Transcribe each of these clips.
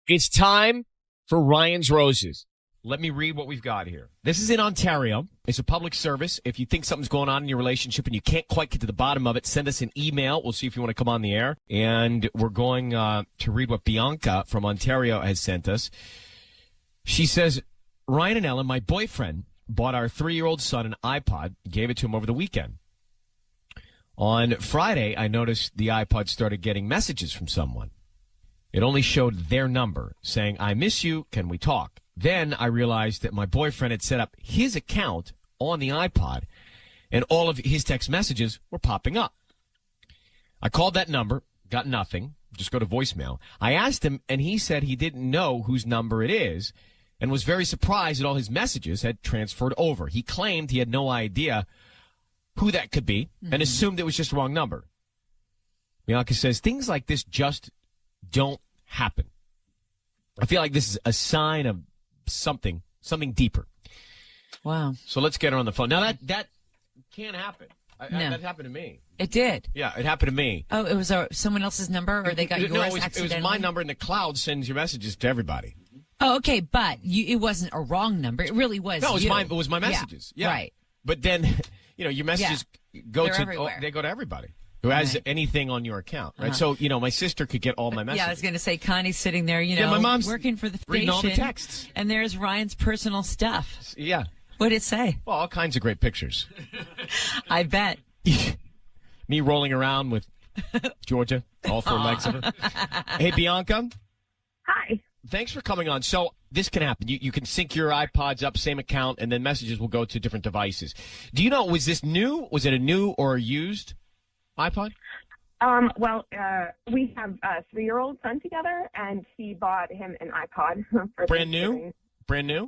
It's time for Ryan's Roses. Let me read what we've got here. This is in Ontario. It's a public service. If you think something's going on in your relationship and you can't quite get to the bottom of it, send us an email. We'll see if you want to come on the air. And we're going to read what Bianca from Ontario has sent us. She says, Ryan and Ellen, my boyfriend bought our 3-year-old son an iPod, gave it to him over the weekend. On Friday, I noticed the iPod started getting messages from someone. It only showed their number saying, I miss you. Can we talk? Then I realized that my boyfriend had set up his account on the iPod and all of his text messages were popping up. I called that number, got nothing, just go to voicemail. I asked him and he said he didn't know whose number it is and was very surprised that all his messages had transferred over. He claimed he had no idea who that could be and assumed it was just the wrong number. Bianca says things like this just don't happen. I feel like this is a sign of something deeper. Wow. So let's get her on the phone. Now that can't happen. No. That happened to me. It did? Yeah, it happened to me. Oh, it was someone else's number or they got yours accidentally? It was my number and the cloud sends your messages to everybody. Oh, okay, but it wasn't a wrong number. It really was No, it was my messages. Yeah. Right. But then, your messages go They're to everywhere. they go to everybody who has anything on your account, right? So, my sister could get all my messages. Yeah, I was going to say, Connie's sitting there, my mom's working for the station. reading all the texts. And there's Ryan's personal stuff. Yeah. What did it say? Well, all kinds of great pictures. I bet. Me rolling around with Georgia, all 4 legs of her. Hey, Bianca. Hi. Thanks for coming on. So this can happen. You can sync your iPods up, same account, and then messages will go to different devices. Do you know, was this new? Was it a new or a used iPod? We have a 3-year-old son together, and he bought him an iPod for Brand new? Brand new?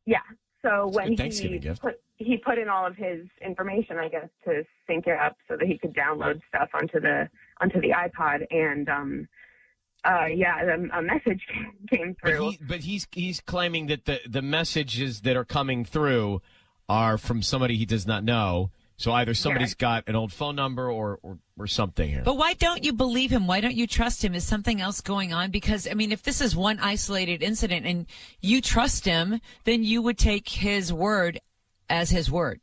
Yeah. So when he put in all of his information, I guess, to sync it up so that he could download stuff onto the iPod, and a message came through. But he's claiming that the messages that are coming through are from somebody he does not know. So either somebody's got an old phone number or something here. But why don't you believe him? Why don't you trust him? Is something else going on? Because, if this is one isolated incident and you trust him, then you would take his word as his word.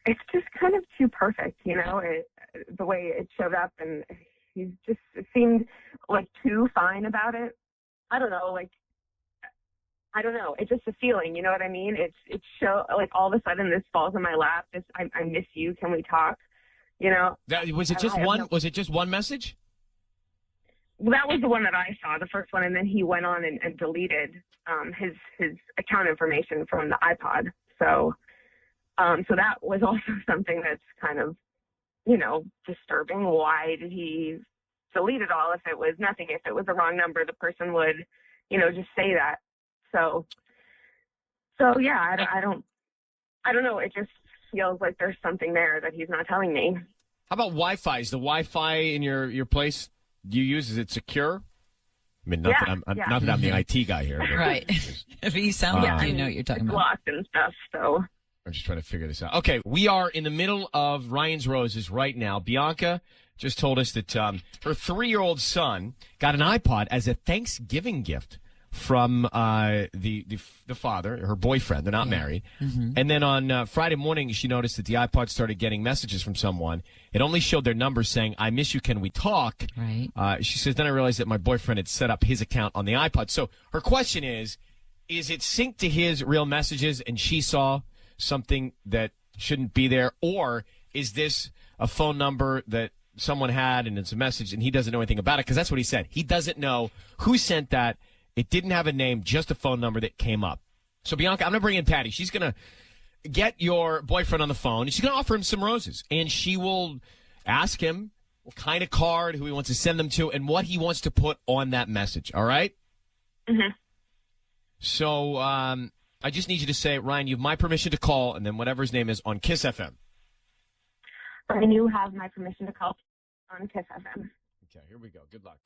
It's just kind of too perfect, the way it showed up, and he just seemed like too fine about it. I don't know, it's just a feeling, you know what I mean? It's all of a sudden this falls in my lap. I miss you. Can we talk? Was it just one message? Well, that was the one that I saw, the first one, and then he went on and deleted his account information from the iPod. So that was also something that's kind of, disturbing. Why did he delete it all if it was nothing? If it was the wrong number, the person would, just say that. So yeah, I don't know. It just feels like there's something there that he's not telling me. How about Wi-Fi? Is the Wi-Fi in your place you use, is it secure? Not that I'm the IT guy here. But right. If you sound like you know what you're talking about. Locked and stuff, so. I'm just trying to figure this out. Okay, we are in the middle of Ryan's Roses right now. Bianca just told us that her 3-year-old son got an iPod as a Thanksgiving gift from the father, her boyfriend. They're not married. Mm-hmm. And then on Friday morning, she noticed that the iPod started getting messages from someone. It only showed their number saying, I miss you, can we talk? Right. She says, then I realized that my boyfriend had set up his account on the iPod. So her question is it synced to his real messages and she saw something that shouldn't be there? Or is this a phone number that someone had and it's a message and he doesn't know anything about it? Because that's what he said. He doesn't know who sent that. It didn't have a name, just a phone number that came up. So, Bianca, I'm going to bring in Patty. She's going to get your boyfriend on the phone. She's going to offer him some roses. And she will ask him what kind of card, who he wants to send them to, and what he wants to put on that message. All right? Mm-hmm. So, I just need you to say, Ryan, you have my permission to call, and then whatever his name is, on Kiss FM. Ryan, you have my permission to call on Kiss FM. Okay, here we go. Good luck.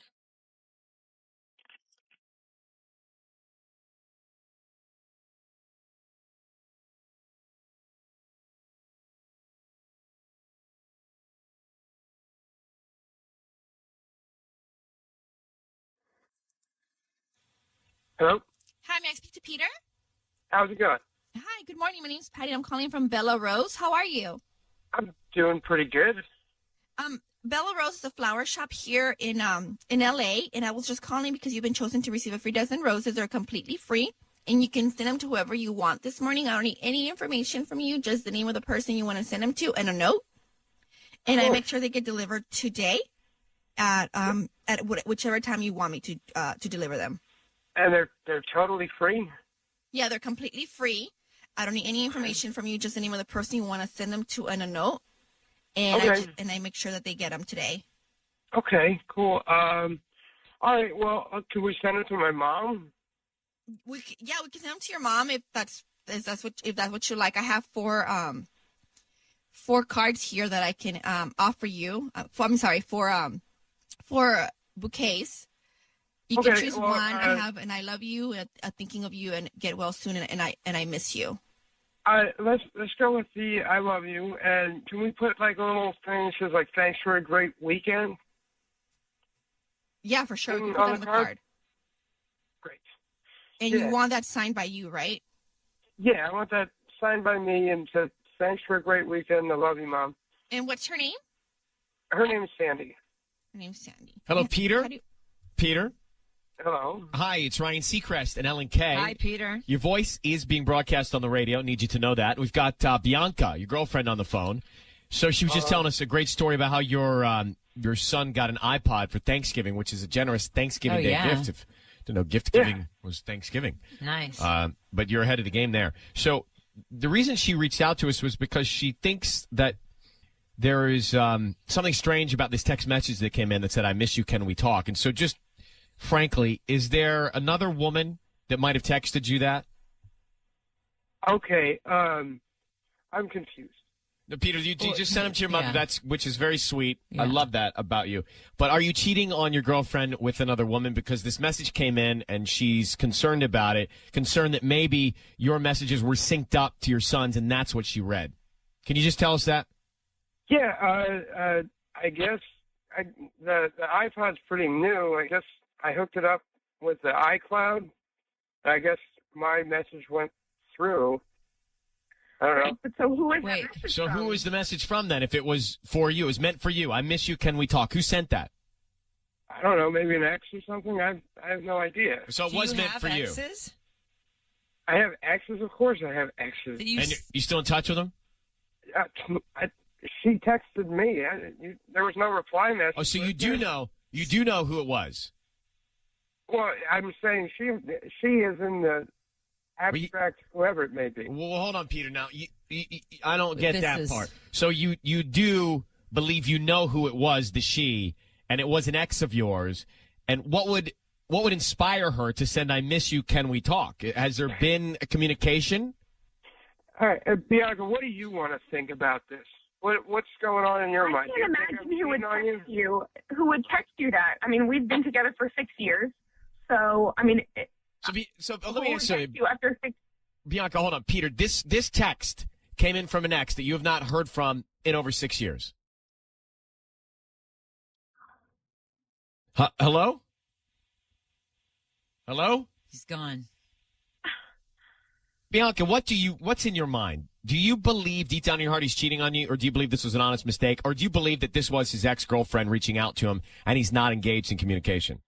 Hello? Hi, may I speak to Peter? How's it going? Hi, good morning. My name's Patty. I'm calling from Bella Rose. How are you? I'm doing pretty good. Bella Rose is a flower shop here in LA, and I was just calling because you've been chosen to receive a free dozen roses. They're completely free, and you can send them to whoever you want this morning. I don't need any information from you, just the name of the person you want to send them to and a note. And I make sure they get delivered today at whichever time you want me to deliver them. And they're totally free? Yeah, they're completely free. I don't need any information from you, just the name of the person you want to send them to and a note. And Okay. I make sure that they get them today. Okay, cool. All right, well, can we send it to my mom? We can send them to your mom if that's what you like. I have four cards here that I can offer you. For bouquets. You can choose one. I have and I love you, thinking of you, and get well soon, and I miss you. Let's go with the I love you, and can we put like a little thing that says like thanks for a great weekend? Yeah, for sure. We can put On that on the the card? card. Great. And Yeah. you want that signed by you, right? Yeah, I want that signed by me and says thanks for a great weekend. I love you, Mom. And what's her name? Her name is Sandy. Her name's Sandy. Hello, And Peter? how do you- Peter? Hello. Hi, it's Ryan Seacrest and Ellen Kay. Hi, Peter. Your voice is being broadcast on the radio. Need you to know that. We've got Bianca, your girlfriend, on the phone. So she was just telling us a great story about how your son got an iPod for Thanksgiving, which is a generous Thanksgiving Day gift. If didn't know gift giving was Thanksgiving. Nice. But you're ahead of the game there. So the reason she reached out to us was because she thinks that there is something strange about this text message that came in that said, "I miss you. Can we talk?" And so just frankly, is there another woman that might have texted you that? Okay, I'm confused. No, Peter, you just sent them to your mother. Yeah. Which is very sweet. I Yeah. love that about you. But are you cheating on your girlfriend with another woman? Because this message came in and she's concerned about it, concerned that maybe your messages were synced up to your son's, and that's what she read. Can you just tell us that? Yeah, I guess the iPod's pretty new. I guess I hooked it up with the iCloud. I guess my message went through. I don't know. But so who is Wait, that message So from? who was the message from then? If it was for you, it was meant for you. I miss you. Can we talk? Who sent that? I don't know. Maybe an ex or something. I have no idea. So it Do was you meant have for you. exes? I have exes, of course. I have exes. That you And you still in touch with them? She texted me. There was no reply message. Oh, so you do know who it was. Well, I'm saying she is in the abstract, whoever it may be. Well, hold on, Peter. Now, I don't get This that is- part. So you do believe you know who it was, the she, and it was an ex of yours. And what would inspire her to send "I miss you, can we talk"? Has there been a communication? All right, Bianca, what do you want to think about this? What's going on in your I mind? can't imagine who would text you that. I mean, we've been together for 6 years. So, I mean, So who let me would ask you, text you after 6? Bianca, hold on, Peter. This text came in from an ex that you have not heard from in over 6 years. Hello? Hello? He's gone. Bianca, what's in your mind? Do you believe deep down in your heart he's cheating on you, or do you believe this was an honest mistake, or do you believe that this was his ex-girlfriend reaching out to him and he's not engaged in communication?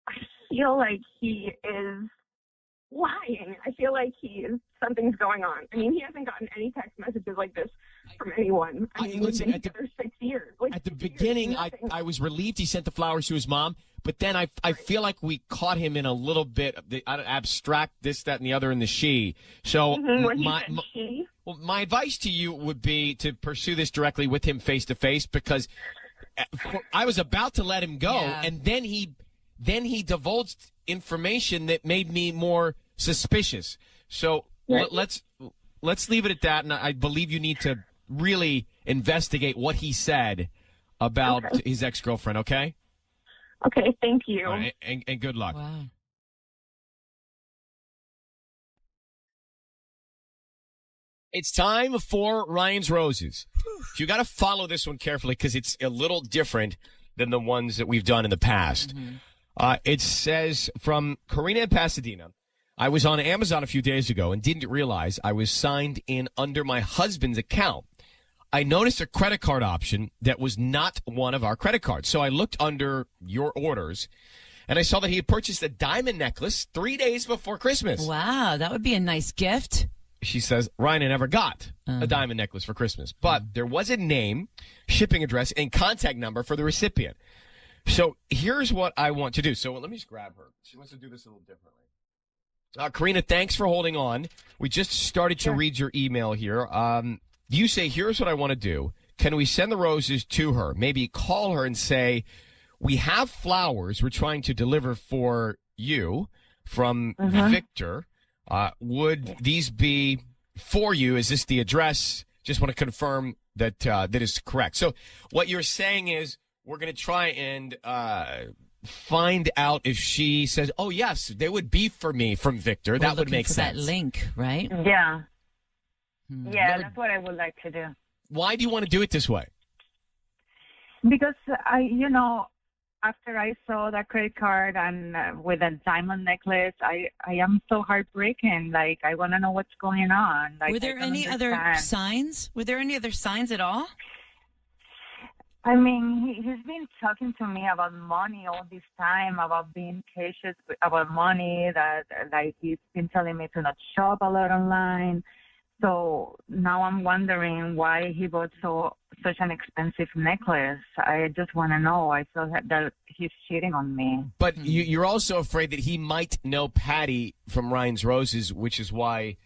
I feel like he is lying. I feel like something's going on. I mean, he hasn't gotten any text messages like this from anyone. I mean, we've listen, been together 6 years. Like, At the 6 years, beginning, nothing. I was relieved he sent the flowers to his mom, but then I feel like we caught him in a little bit of the abstract this, that, and the other in the she. So When he my, said she. well, my advice to you would be to pursue this directly with him face to face, because I was about to let him go, Yeah. and then he divulged information that made me more suspicious. So Right. let's leave it at that, and I believe you need to really investigate what he said about his ex-girlfriend, okay? Okay, thank you. All right, and good luck. Wow. It's time for Ryan's Roses. You got to follow this one carefully because it's a little different than the ones that we've done in the past. It says from Karina in Pasadena, I was on Amazon a few days ago and didn't realize I was signed in under my husband's account. I noticed a credit card option that was not one of our credit cards. So I looked under your orders and I saw that he had purchased a diamond necklace 3 days before Christmas. Wow, that would be a nice gift. She says, Ryan, I never got a diamond necklace for Christmas, but there was a name, shipping address, and contact number for the recipient. So here's what I want to do. So let me just grab her. She wants to do this a little differently. Karina, thanks for holding on. We just started to read your email here. You say, here's what I want to do. Can we send the roses to her? Maybe call her and say, we have flowers we're trying to deliver for you from Victor. Would these be for you? Is this the address? Just want to confirm that that is correct. So what you're saying is we're going to try and find out if she says, oh, yes, they would be for me from Victor. That would make sense. That link, right? Yeah. Yeah, that's what I would like to do. Why do you want to do it this way? Because after I saw that credit card and with a diamond necklace, I am so heartbroken. Like, I want to know what's going on. Like, Were there any other signs? Were there any other signs at all? I mean, he's been talking to me about money all this time, about being cautious about money, that like he's been telling me to not shop a lot online. So now I'm wondering why he bought such an expensive necklace. I just want to know. I feel that he's cheating on me. But you're also afraid that he might know Patty from Ryan's Roses, which is why.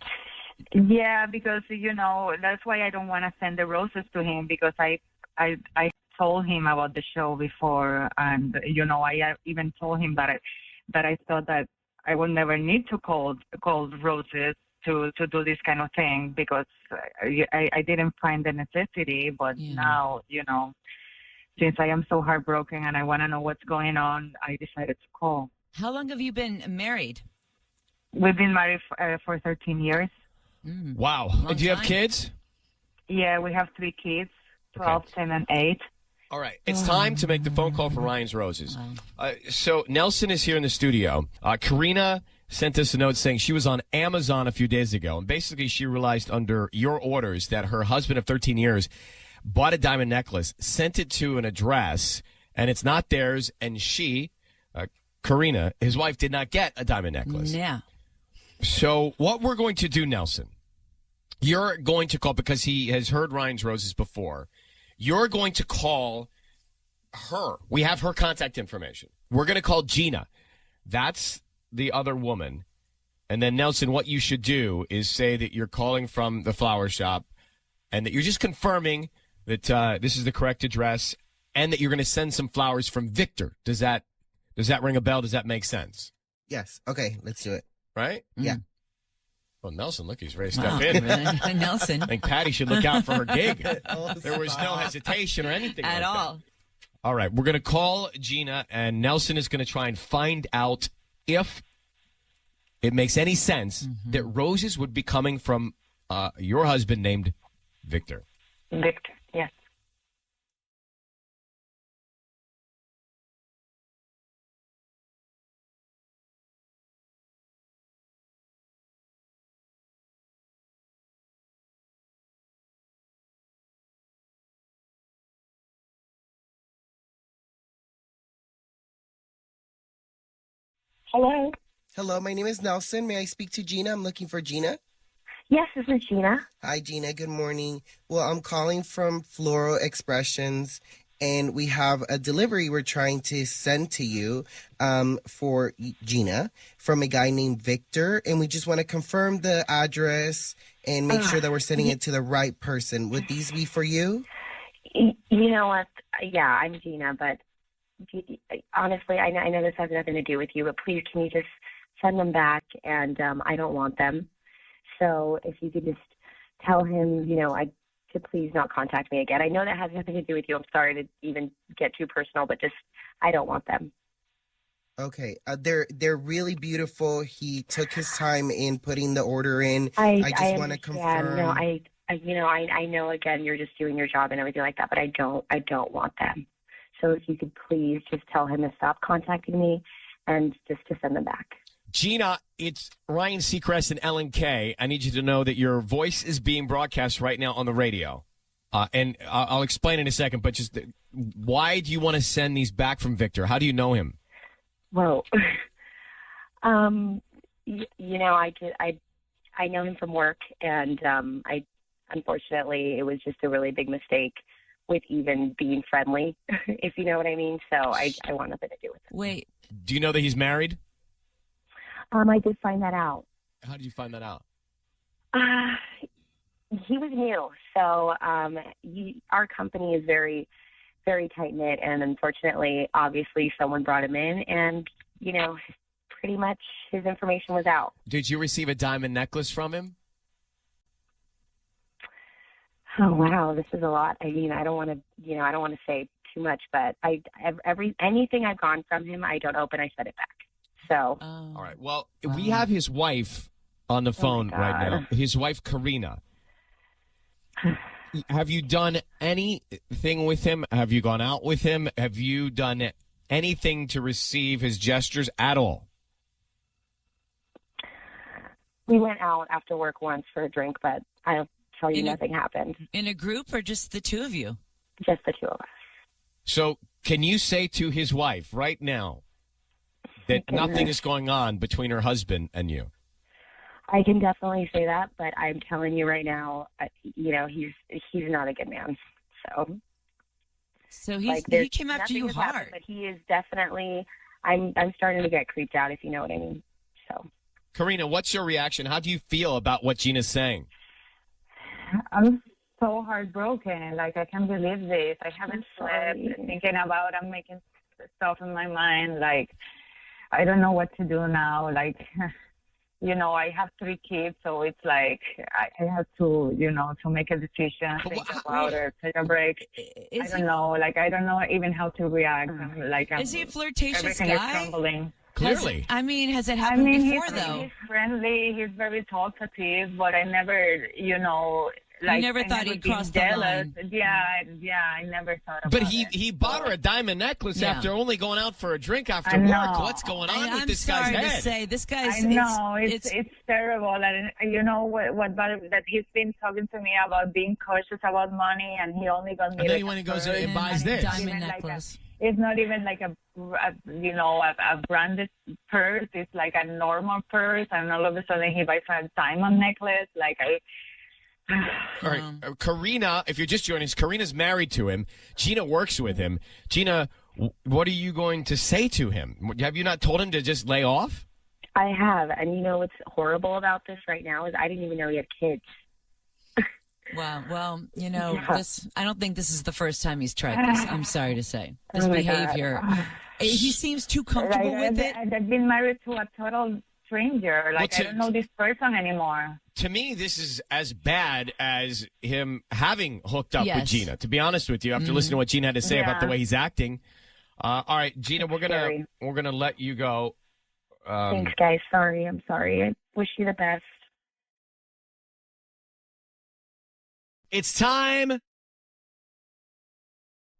Yeah, because, that's why I don't want to send the roses to him, because I told him about the show before, and, I even told him that I thought that I would never need to call roses to do this kind of thing, because I didn't find the necessity. But now, since I am so heartbroken and I want to know what's going on, I decided to call. How long have you been married? We've been married for 13 years. Wow. And do you have kids? Yeah, we have 3 kids, 12, 10, and 8. All right. It's time to make the phone call for Ryan's Roses. So Nelson is here in the studio. Karina sent us a note saying she was on Amazon a few days ago, and basically she realized under your orders that her husband of 13 years bought a diamond necklace, sent it to an address, and it's not theirs, and she, Karina, his wife, did not get a diamond necklace. Yeah. So what we're going to do, Nelson, you're going to call, because he has heard Ryan's Roses before, you're going to call her. We have her contact information. We're going to call Gina. That's the other woman. And then, Nelson, what you should do is say that you're calling from the flower shop and that you're just confirming that this is the correct address and that you're going to send some flowers from Victor. Does that ring a bell? Does that make sense? Yes. Okay, let's do it. Right? Yeah. Well, Nelson, look, he's ready to step in. Nelson. I think Patty should look out for her gig. There was no hesitation or anything at like all. That. All right, we're going to call Gina, and Nelson is going to try and find out if it makes any sense that roses would be coming from your husband named Victor. Victor, yes. Hello. Hello, my name is Nelson. May I speak to Gina? I'm looking for Gina. Yes, this is Gina. Hi, Gina. Good morning. Well, I'm calling from Floral Expressions, and we have a delivery we're trying to send to you for Gina from a guy named Victor, and we just want to confirm the address and make sure that we're sending it to the right person. Would these be for you? You know what? Yeah, I'm Gina, but honestly, I know this has nothing to do with you, but please, can you just send them back? And I don't want them. So if you could just tell him, to please not contact me again. I know that has nothing to do with you. I'm sorry to even get too personal, but just, I don't want them. Okay. They're really beautiful. He took his time in putting the order in. I just want to confirm. No, I know, again, you're just doing your job and everything like that, but I don't want them. So if you could please just tell him to stop contacting me and just to send them back. Gina, it's Ryan Seacrest and Ellen K. I need you to know that your voice is being broadcast right now on the radio. And I'll explain in a second, but just why do you want to send these back from Victor? How do you know him? Well, you know, I know him from work, and I unfortunately it was just a really big mistake with even being friendly, if you know what I mean. So I want nothing to do with it. Wait. Do you know that he's married? I did find that out. How did you find that out? He was new, so our company is very, very tight knit, and unfortunately, obviously, someone brought him in, and you know, pretty much his information was out. Did you receive a diamond necklace from him? Oh wow, this is a lot. I mean, I don't want to say too much, but anything I've gone from him, I don't open. I send it back. So. All right. Well, we have his wife on the phone right now. His wife, Karina. Have you done anything with him? Have you gone out with him? Have you done anything to receive his gestures at all? We went out after work once for a drink, but I'll tell you nothing happened. In a group or just the two of you? Just the two of us. So can you say to his wife right now that nothing is going on between her husband and you? I can definitely say that, but I'm telling you right now, you know, he's not a good man. So he came after you hard. Happened, but he is definitely. I'm starting to get creeped out, if you know what I mean. So, Karina, what's your reaction? How do you feel about what Gina's saying? I'm so heartbroken. Like, I can't believe this. I haven't slept thinking about. I'm making stuff in my mind. Like, I don't know what to do now. Like. You know, I have 3 kids, so it's like I have to, you know, to make a decision, think about it, take a break. I don't know. Like, I don't know even how to react. Is he a flirtatious everything guy? Is crumbling. Clearly. Has it happened before, though? He's friendly. He's very talkative, but I never, you know, like, you never thought he'd cross the line. Yeah, I never thought about it. But he bought her a diamond necklace after only going out for a drink after work. What's going on with this guy's head? I'm sorry to say, this guy's. I know it's terrible, and you know what that he's been talking to me about being cautious about money, and he only got me. And then he went and goes and buys this diamond necklace. It's not even like a branded purse. It's like a normal purse, and all of a sudden he buys a diamond necklace. Like All right, Karina, if you're just joining us, Karina's married to him. Gina works with him. Gina, what are you going to say to him? Have you not told him to just lay off? I have, and you know what's horrible about this right now is I didn't even know he had kids. Wow. Well, you know, I don't think this is the first time he's tried this. I'm sorry to say. This behavior. He seems too comfortable with it. I've been married to a total stranger. Like, I don't know this person anymore. To me, this is as bad as him having hooked up with Gina. To be honest with you, after listening to what Gina had to say about the way he's acting. All right, Gina, we're gonna let you go. Thanks, guys. I'm sorry. I wish you the best. It's time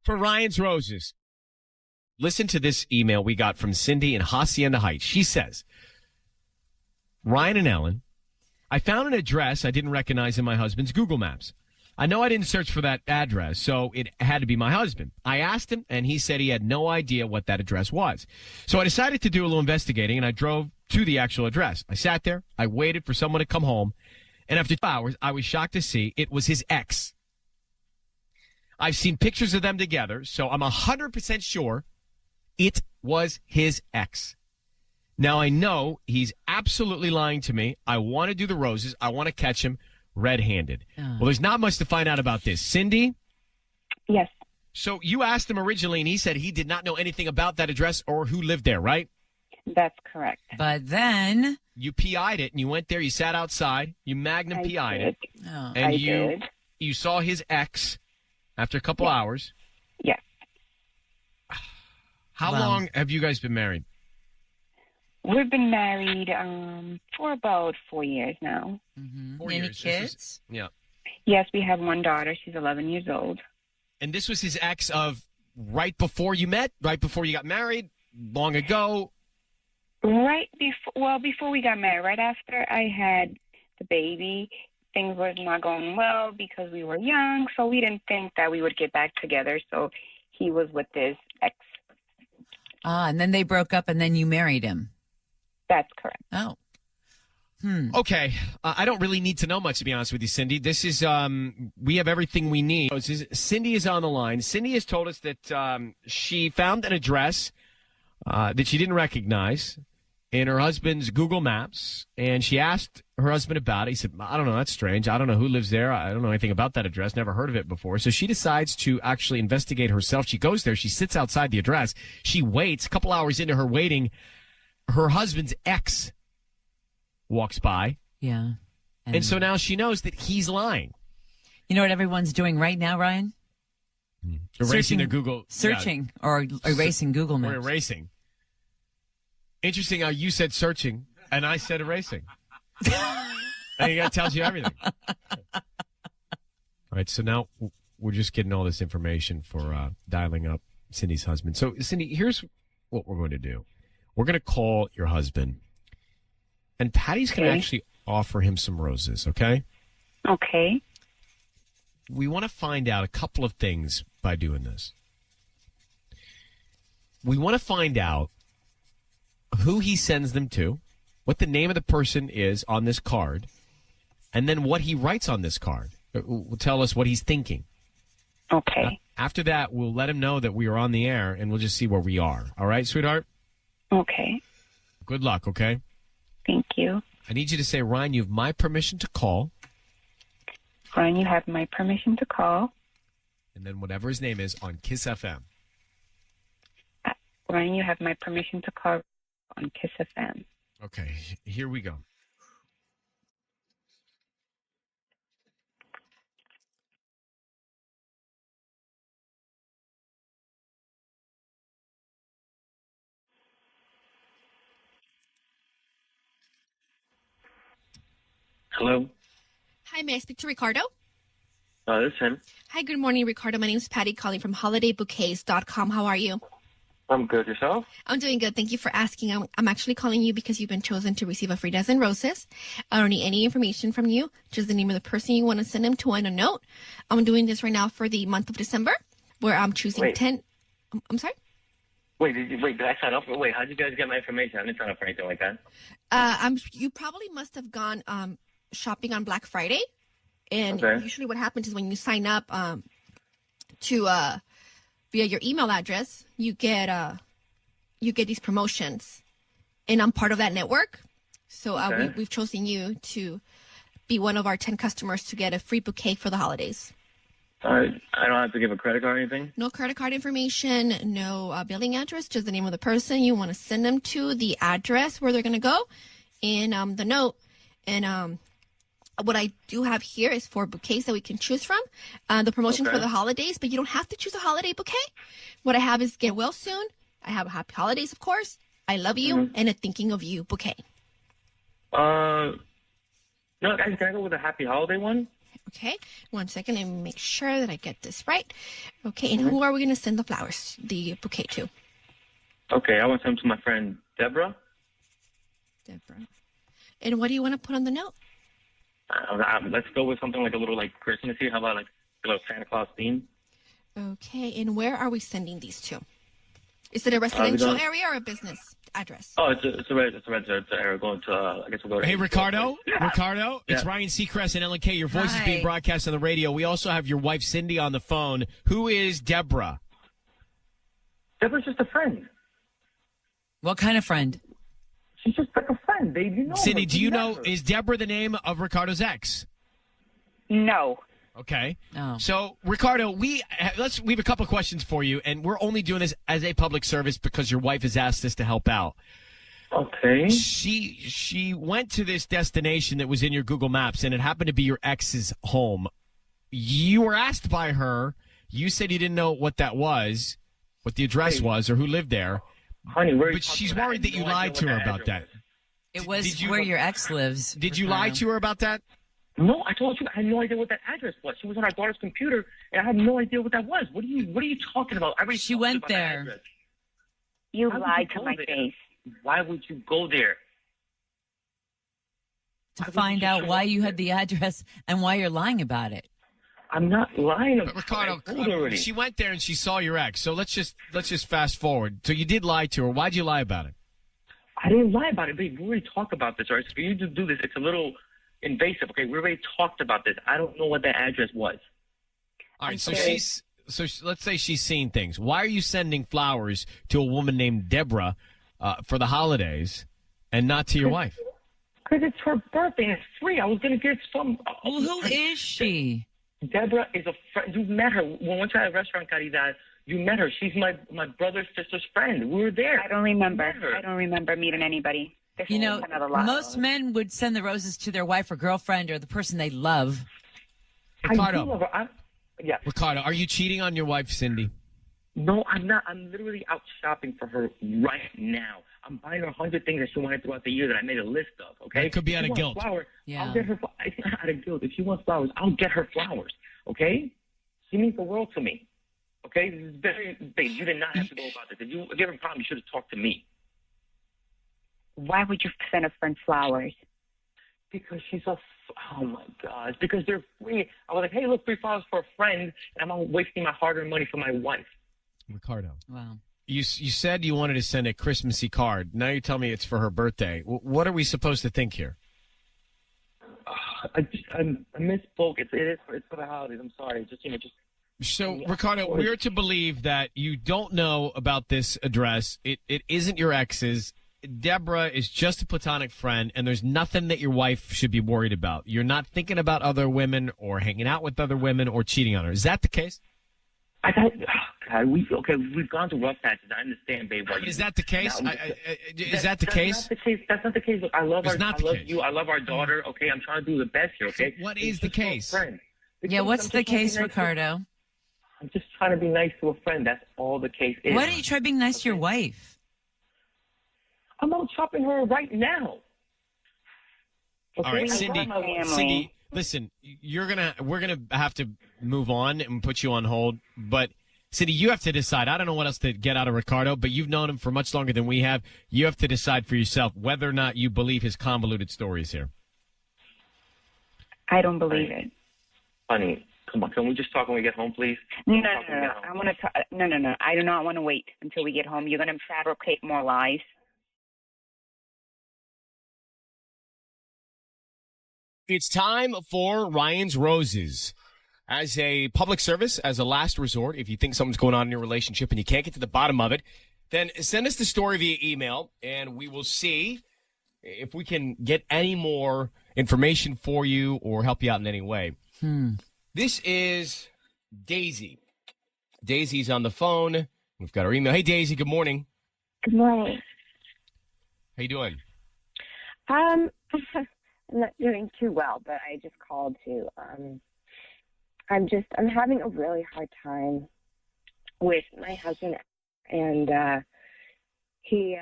for Ryan's Roses. Listen to this email we got from Cindy in Hacienda Heights. She says, Ryan and Ellen, I found an address I didn't recognize in my husband's Google Maps. I know I didn't search for that address, so it had to be my husband. I asked him, and he said he had no idea what that address was. So I decided to do a little investigating, and I drove to the actual address. I sat there. I waited for someone to come home. And after 2 hours, I was shocked to see it was his ex. I've seen pictures of them together, so I'm 100% sure it was his ex. Now, I know he's absolutely lying to me. I want to do the roses. I want to catch him red-handed. Well, there's not much to find out about this. Cindy? Yes. So you asked him originally, and he said he did not know anything about that address or who lived there, right? That's correct. But then you PI'd it, and you went there. You sat outside. You Magnum PI'd it. Oh. And did. You saw his ex after a couple hours. Yes. How long have you guys been married? We've been married for about 4 years now. Mm-hmm. 4 Any years. kids? Yeah. Yes, we have one daughter. She's 11 years old. And this was his ex of right before you met, right before you got married, long ago? Before we got married, right after I had the baby, things were not going well because we were young, so we didn't think that we would get back together. So he was with his ex. And then they broke up, and then you married him. That's correct. Oh. Okay. I don't really need to know much, to be honest with you, Cindy. This is, we have everything we need. Cindy is on the line. Cindy has told us that she found an address that she didn't recognize in her husband's Google Maps, and she asked her husband about it. He said, I don't know, that's strange. I don't know who lives there. I don't know anything about that address. Never heard of it before. So she decides to actually investigate herself. She goes there. She sits outside the address. She waits. A couple hours into her waiting, her husband's ex walks by. Yeah. And so now she knows that he's lying. You know what everyone's doing right now, Ryan? Erasing their Google. Searching or erasing Google Maps. Or erasing. Interesting how you said searching and I said erasing. I think that tells you everything. All right, so now we're just getting all this information for dialing up Cindy's husband. So, Cindy, here's what we're going to do. We're going to call your husband, and Patty's going to actually offer him some roses, okay? Okay. We want to find out a couple of things by doing this. We want to find out who he sends them to, what the name of the person is on this card, and then what he writes on this card. Will tell us what he's thinking. Okay. After that, we'll let him know that we are on the air, and we'll just see where we are. All right, sweetheart? Okay. Good luck, okay? Thank you. I need you to say, Ryan, you have my permission to call. Ryan, you have my permission to call. And then whatever his name is on Kiss FM. Ryan, you have my permission to call on Kiss FM. Okay, here we go. Hello. Hi, may I speak to Ricardo? This is him. Hi, good morning, Ricardo. My name is Patty calling from holidaybouquets.com. How are you? I'm good. Yourself? I'm doing good. Thank you for asking. I'm actually calling you because you've been chosen to receive a free dozen roses. I don't need any information from you, just the name of the person you want to send them to and a note. I'm doing this right now for the month of December, where I'm choosing 10. I'm sorry? Wait, did I sign up? Wait, how did you guys get my information? I didn't sign up for anything like that. You probably must have gone shopping on Black Friday. And usually what happens is when you sign up to via your email address, you get these promotions, and I'm part of that network. So we've chosen you to be one of our 10 customers to get a free bouquet for the holidays. I don't have to give a credit card or anything? No credit card information, no billing address, just the name of the person you want to send them to, the address where they're going to go, and the note. And what I do have here is 4 bouquets that we can choose from. The promotion for the holidays, but you don't have to choose a holiday bouquet. What I have is Get Well Soon. I have a Happy Holidays, of course. I Love You, and a Thinking of You bouquet. No, guys, can I go with a Happy Holiday one? Okay, 1 second and make sure that I get this right. Okay, and who are we going to send the flowers, the bouquet to? Okay, I want to send them to my friend Deborah. Deborah. And what do you want to put on the note? Let's go with something like a little like Christmassy. How about like a little Santa Claus theme? Okay, and where are we sending these to? Is it a residential area or a business address? Oh, it's a residential area. Going to I guess we'll go to. Hey, Ricardo. Ricardo, it's Ryan Seacrest and Ellen K. Your voice is being broadcast on the radio. We also have your wife Cindy on the phone. Who is Deborah? Deborah's just a friend. What kind of friend? She's just like a friend, babe. You know. Cindy, do you know, is Deborah the name of Ricardo's ex? No. Okay. Oh. So, Ricardo, we have a couple of questions for you, and we're only doing this as a public service because your wife has asked us to help out. Okay. She went to this destination that was in your Google Maps, and it happened to be your ex's home. You were asked by her. You said you didn't know what that was, what the address was, or who lived there. Honey, but she's worried that you lied to her about that. It was where your ex lives. Did you lie to her about that? No, I told you I had no idea what that address was. She was on our daughter's computer, and I had no idea what that was. What are you talking about? She went there. You lied to my face. Why would you go there? To find out why you had the address and why you're lying about it. I'm not lying about But Ricardo, it. I told her already. she went there and she saw your ex. So let's just fast forward. So you did lie to her. Why'd you lie about it? I didn't lie about it, babe. We already talked about this, all right? So for you to do this, it's a little invasive, okay? We already talked about this. I don't know what that address was. All right, let's say she's seen things. Why are you sending flowers to a woman named Deborah for the holidays and not to your wife? Because it's her birthday and it's free. I was going to get some. Well, who is she? Deborah is a friend. You met her. When we went to a restaurant, Caridad, you met her. She's my brother's sister's friend. We were there. I don't remember. I don't remember meeting anybody. You know, most men would send the roses to their wife or girlfriend or the person they love. Ricardo. I do love her. Yeah. Ricardo, are you cheating on your wife, Cindy? No, I'm not. I'm literally out shopping for her right now. I'm buying her 100 things that she wanted throughout the year that I made a list of, okay? That could be out of guilt. Flowers, Yeah. I'll get her It's not out of guilt. If she wants flowers, I'll get her flowers, okay? She means the world to me, okay? This is very big. You did not have to go about this. If you have a problem, you should have talked to me. Why would you send a friend flowers? Because oh my gosh, because they're free. I was like, hey, look, free flowers for a friend, and I'm wasting my hard-earned money for my wife. Ricardo. Wow. You said you wanted to send a Christmassy card. Now you tell me it's for her birthday. What are we supposed to think here? I misspoke. It's for the holidays. I'm sorry. So, Ricardo, we're to believe that you don't know about this address. It isn't your ex's. Deborah is just a platonic friend, and there's nothing that your wife should be worried about. You're not thinking about other women or hanging out with other women or cheating on her. Is that the case? We've gone through rough patches. I understand, babe. Is that the case? Is that the case? That's not the case. Look, I love It's not the I love case. you. I love our daughter. Okay, I'm trying to do the best here. Okay. So what is the case? Yeah, what's the case, Ricardo? I'm just trying to be nice to a friend. That's all the case is. Why don't you try being nice to your wife? I'm out shopping her right now. Okay? All right, Cindy, listen, we're gonna have to move on and put you on hold. But Cindy, you have to decide. I don't know what else to get out of Ricardo, but you've known him for much longer than we have. You have to decide for yourself whether or not you believe his convoluted stories here. I don't believe it. Honey, come on. Can we just talk when we get home, please? No. I want to talk. No. I do not want to wait until we get home. You're going to fabricate more lies. It's time for Ryan's Roses. As a public service, as a last resort, if you think something's going on in your relationship and you can't get to the bottom of it, then send us the story via email, and we will see if we can get any more information for you or help you out in any way. This is Daisy. Daisy's on the phone. We've got our email. Hey, Daisy, good morning. Good morning. How you doing? I'm not doing too well, but I just called to. I'm having a really hard time with my husband, and he's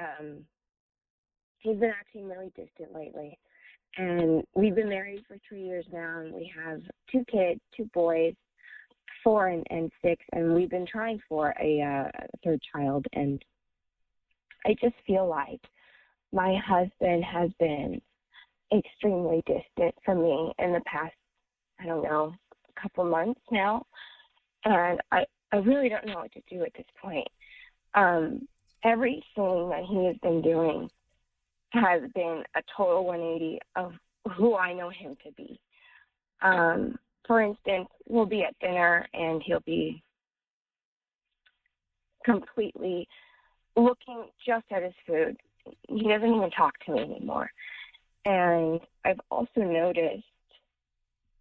been acting really distant lately. And we've been married for 3 years now, and we have 2 kids, 2 boys, 4 and 6, and we've been trying for a 3rd child. And I just feel like my husband has been extremely distant from me in the past, I don't know, couple months now, and I really don't know what to do at this point. Everything that he has been doing has been a total 180 of who I know him to be. For instance, we'll be at dinner and he'll be completely looking just at his food. He doesn't even talk to me anymore. And I've also noticed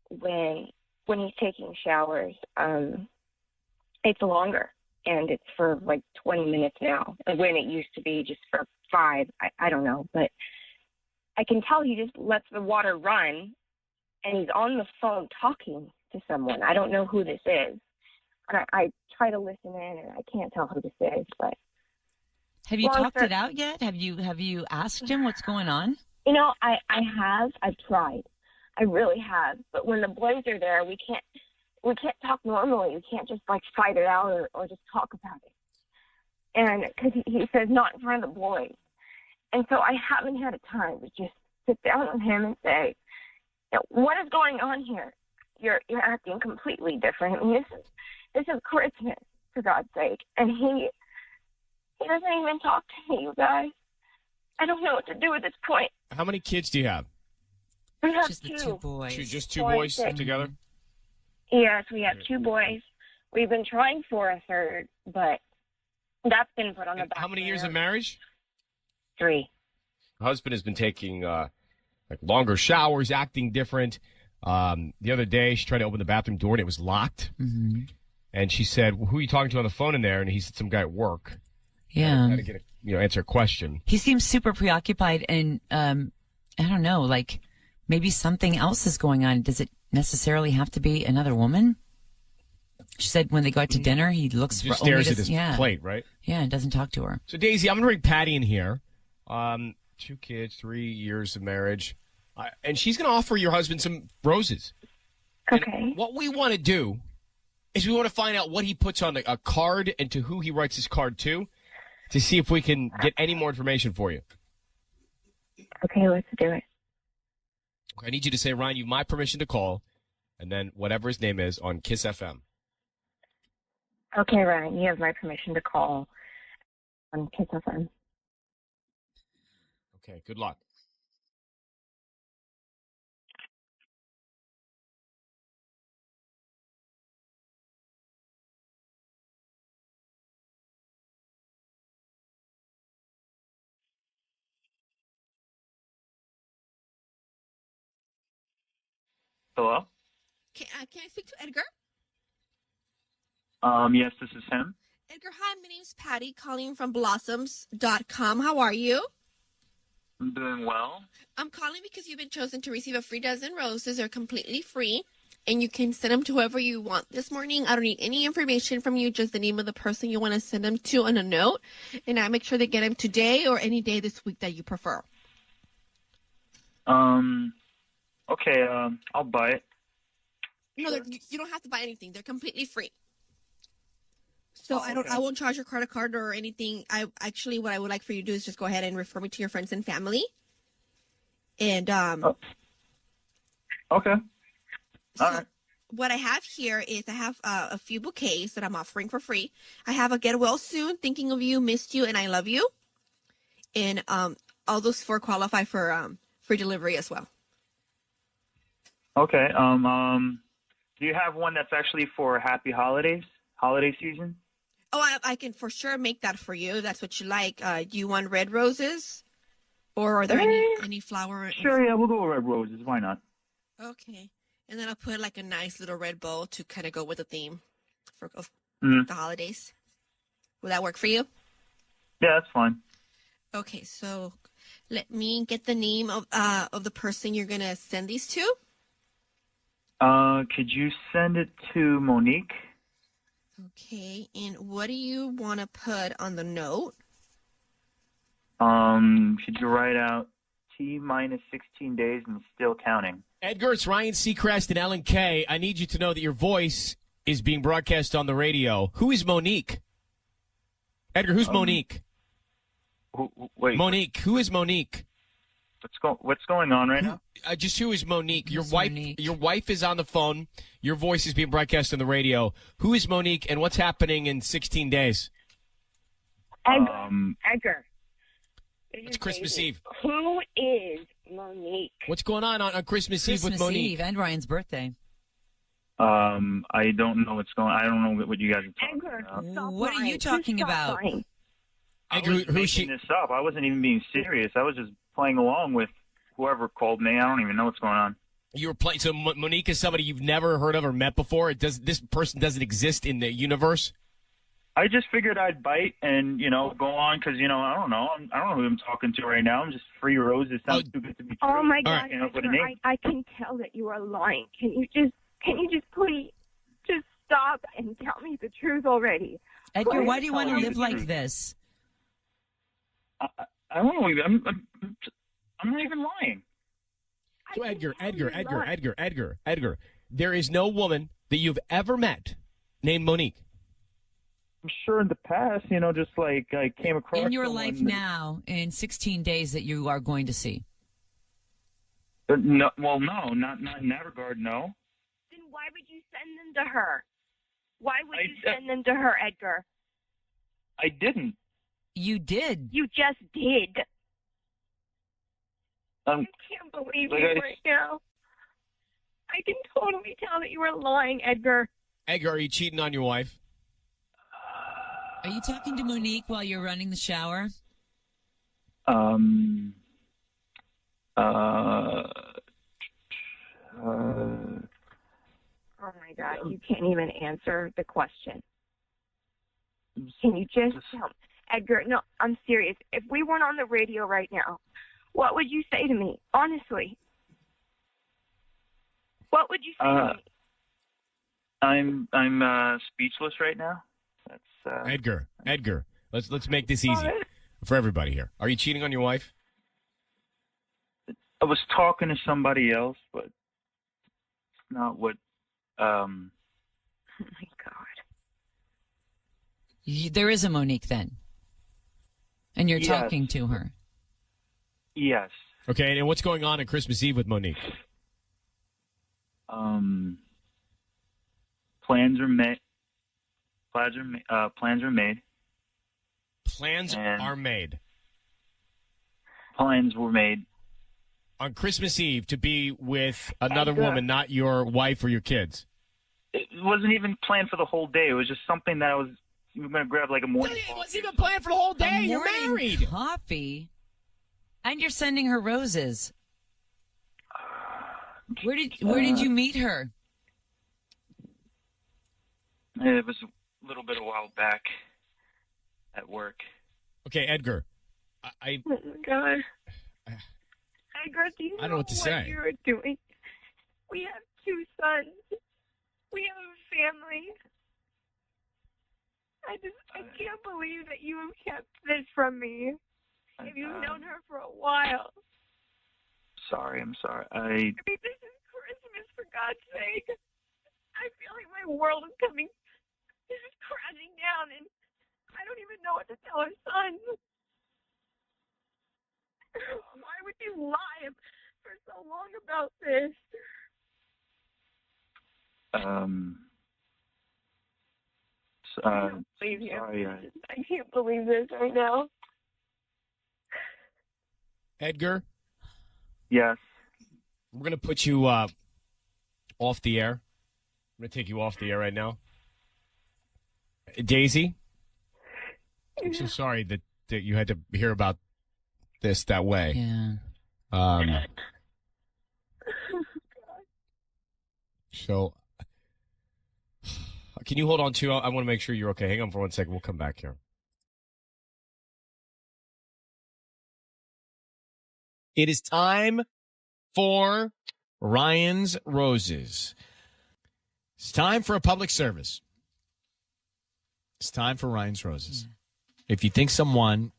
when he's taking showers, it's longer, and it's for like 20 minutes now, when it used to be just for 5. I don't know, but I can tell he just lets the water run, and he's on the phone talking to someone. I don't know who this is, and I try to listen in, and I can't tell who this is. But have you talked it out yet? Have you asked him what's going on? You know, I've tried. I really have. But when the boys are there, we can't talk normally. We can't just like fight it out or just talk about it. And because he says not in front of the boys. And so I haven't had a time to just sit down with him and say, what is going on here? You're acting completely different. I mean, this is Christmas, for God's sake. And he doesn't even talk to me, you guys. I don't know what to do at this point. How many kids do you have? We have Just two. the two boys. Just two boys together? Yes, we have two boys. We've been trying for a third, but that's been put on the back. How many years of marriage? 3. Her husband has been taking longer showers, acting different. The other day, she tried to open the bathroom door, and it was locked. Mm-hmm. And she said, well, who are you talking to on the phone in there? And he said, some guy at work. Yeah. Had to get answer a question. He seems super preoccupied, and I don't know, like maybe something else is going on. Does it necessarily have to be another woman? She said when they go out to dinner, he looks He just only stares at his yeah. plate, right? Yeah, and doesn't talk to her. So, Daisy, I'm going to bring Patty in here. 2 kids, 3 years of marriage. And she's going to offer your husband some roses. Okay. And what we want to do is we want to find out what he puts on a card and to who he writes his card to see if we can get any more information for you. Okay, let's do it. I need you to say, Ryan, you have my permission to call, and then whatever his name is on Kiss FM. Okay, Ryan, you have my permission to call on Kiss FM. Okay, good luck. Hello? Can I speak to Edgar? Yes, this is him. Edgar, hi, my name's Patty, calling from blossoms.com. How are you? I'm doing well. I'm calling because you've been chosen to receive a free dozen roses. They're completely free, and you can send them to whoever you want this morning. I don't need any information from you, just the name of the person you want to send them to and a note, and I make sure they get them today or any day this week that you prefer. Okay, I'll buy it. No, you don't have to buy anything. They're completely free. So I won't charge your card or anything. What I would like for you to do is just go ahead and refer me to your friends and family. And Okay. All right. What I have here is I have a few bouquets that I'm offering for free. I have a get well soon, thinking of you, missed you, and I love you. And all those 4 qualify for delivery as well. Okay. Do you have one that's actually for happy holiday season? Oh, I can for sure make that for you. That's what you like. Do you want red roses? Or are there any flower? Sure, yeah, we'll go with red roses. Why not? Okay. And then I'll put like a nice little red bow to kind of go with the theme of Mm-hmm. the holidays. Will that work for you? Yeah, that's fine. Okay, so let me get the name of the person you're gonna send these to. Could you send it to Monique? Okay, and what do you want to put on the note? Could you write out T minus 16 days and still counting? Edgar, it's Ryan Seacrest and Ellen K. I need you to know that your voice is being broadcast on the radio. Who is Monique? Edgar, who's Monique? Wait. Monique. Who is Monique? What's going on right now? Just who is Monique? Who's Your wife. Monique? Your wife is on the phone. Your voice is being broadcast on the radio. Who is Monique, and what's happening in 16 days? Edgar. It's Christmas Eve. Who is Monique? What's going on Christmas Eve with Monique? Eve and Ryan's birthday. I don't know what's going on. I don't know what you guys are talking Edgar, about. stop What are lying. you talking Just stop about? lying. Edgar, I was who's making she? this up. I wasn't even being serious. I was just playing along with whoever called me. I don't even know what's going on. You were playing. So Monique is somebody you've never heard of or met before. This person doesn't exist in the universe. I just figured I'd bite and, go on because, I don't know. I don't know who I'm talking to right now. I'm just free roses. Sounds too good to be true. Oh my All God, right. Came up with a Edgar, name. I can tell that you are lying. Can you just please just stop and tell me the truth already? Edgar, why do you want to tell me live the like truth. this? I don't know. I'm not even lying. So I can Edgar, tell you're lying. Edgar. There is no woman that you've ever met named Monique. I'm sure in the past, just like I came across In your someone life now, in 16 days that you are going to see. No, well, no, not in that regard, no. Then why would you send them to her? Why would you send them to her, Edgar? I didn't. You did. You just did. I can't believe you right now. I can totally tell that you were lying, Edgar. Edgar, are you cheating on your wife? Are you talking to Monique while you're running the shower? Oh my God, you can't even answer the question. Can you just tell me? Edgar, no, I'm serious. If we weren't on the radio right now, what would you say to me? Honestly. What would you say to me? I'm speechless right now. That's Edgar, let's make this easy for everybody here. Are you cheating on your wife? I was talking to somebody else, but it's not what. Oh my God. There is a Monique then, and you're Yes. talking to her. Yes. Okay, and what's going on Christmas Eve with Monique? Plans are made. Plans are made. Plans are made. Plans were made On Christmas Eve to be with another Edgar. woman, not your wife or your kids. It wasn't even planned for the whole day. It was just something that we were going to grab like a morning. It wasn't even planned for the whole day. You're Morning married. coffee, and you're sending her roses. Where did you meet her? It was a little bit a while back at work. Okay, Edgar. Oh my God. Edgar, do you I don't know what to say. you're doing? We have 2 sons. We have a family. I can't believe that you have kept this from me. If you've known her for a while. I'm sorry. I mean, this is Christmas, for God's sake. I feel like my world is crashing down, and I don't even know what to tell our son. Why would you lie for so long about this? I don't believe you. Sorry, I can't believe this right now. Edgar, yes. we're going to put you off the air. I'm going to take you off the air right now. Daisy, I'm so sorry that you had to hear about this that way. Yeah. So, can you hold on to? I want to make sure you're okay. Hang on for 1 second. We'll come back here. It is time for Ryan's Roses. It's time for a public service. It's time for Ryan's Roses. If you think someone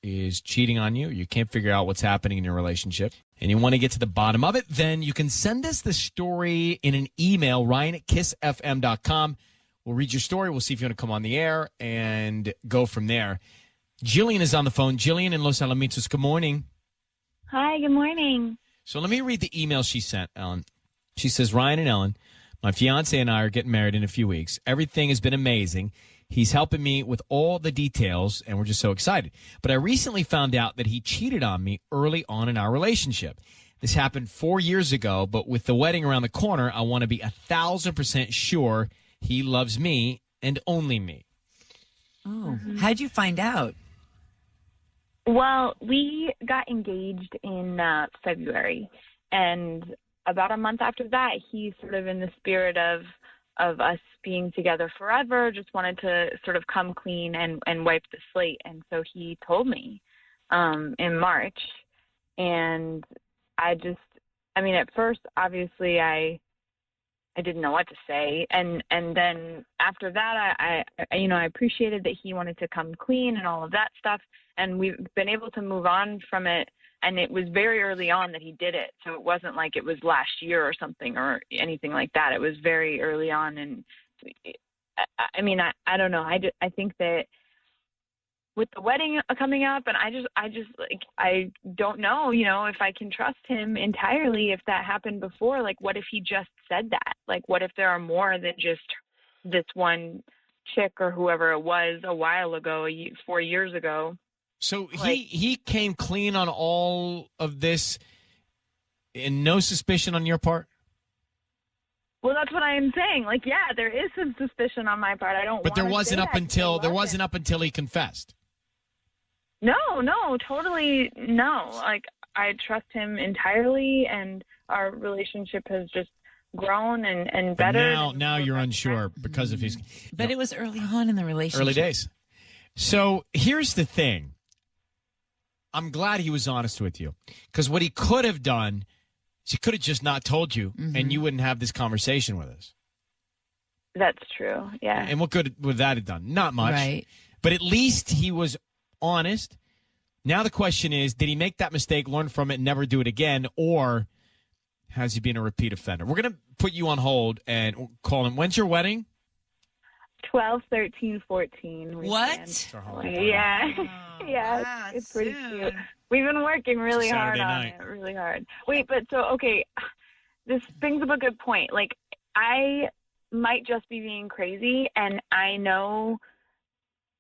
is cheating on you, you can't figure out what's happening in your relationship, and you want to get to the bottom of it, then you can send us the story in an email, ryan@kissfm.com. We'll read your story. We'll see if you want to come on the air and go from there. Jillian is on the phone. Jillian in Los Alamitos, good morning. Hi, good morning. So let me read the email she sent, Ellen. She says, Ryan and Ellen, my fiance and I are getting married in a few weeks. Everything has been amazing. He's helping me with all the details, and we're just so excited. But I recently found out that he cheated on me early on in our relationship. This happened 4 years ago, but with the wedding around the corner, I want to be 1,000% sure he loves me and only me. Oh, how'd you find out? Well, we got engaged in February, and about a month after that, he sort of in the spirit of us being together forever, just wanted to sort of come clean and wipe the slate. And so he told me in March, and at first, obviously, I didn't know what to say. And then after that, I appreciated that he wanted to come clean and all of that stuff. And we've been able to move on from it. And it was very early on that he did it. So it wasn't like it was last year or something or anything like that. It was very early on. And I mean, I don't know. I think that with the wedding coming up, and I just like, I don't know, if I can trust him entirely. If that happened before, like, what if he just said that? Like, what if there are more than just this one chick or whoever it was a while ago, 4 years ago? So he came clean on all of this, and no suspicion on your part? Well, that's what I am saying. Like, yeah, there is some suspicion on my part. I don't. But there wasn't up until he confessed. No, totally no. Like, I trust him entirely, and our relationship has just grown and better. But now you're unsure because of his. But it was early on in the relationship. Early days. So here's the thing. I'm glad he was honest with you, because what he could have done is he could have just not told you, and you wouldn't have this conversation with us. That's true. Yeah. And what good would that have done? Not much. Right. But at least he was honest. Now the question is, did he make that mistake, learn from it, and never do it again, or has he been a repeat offender? We're going to put you on hold and call him. When's your wedding? 12, 13, 14. What? Yeah. Yeah, it's pretty cute. We've been working really hard on it, really hard. Wait, but so, okay, this brings up a good point. Like, I might just be being crazy, and I know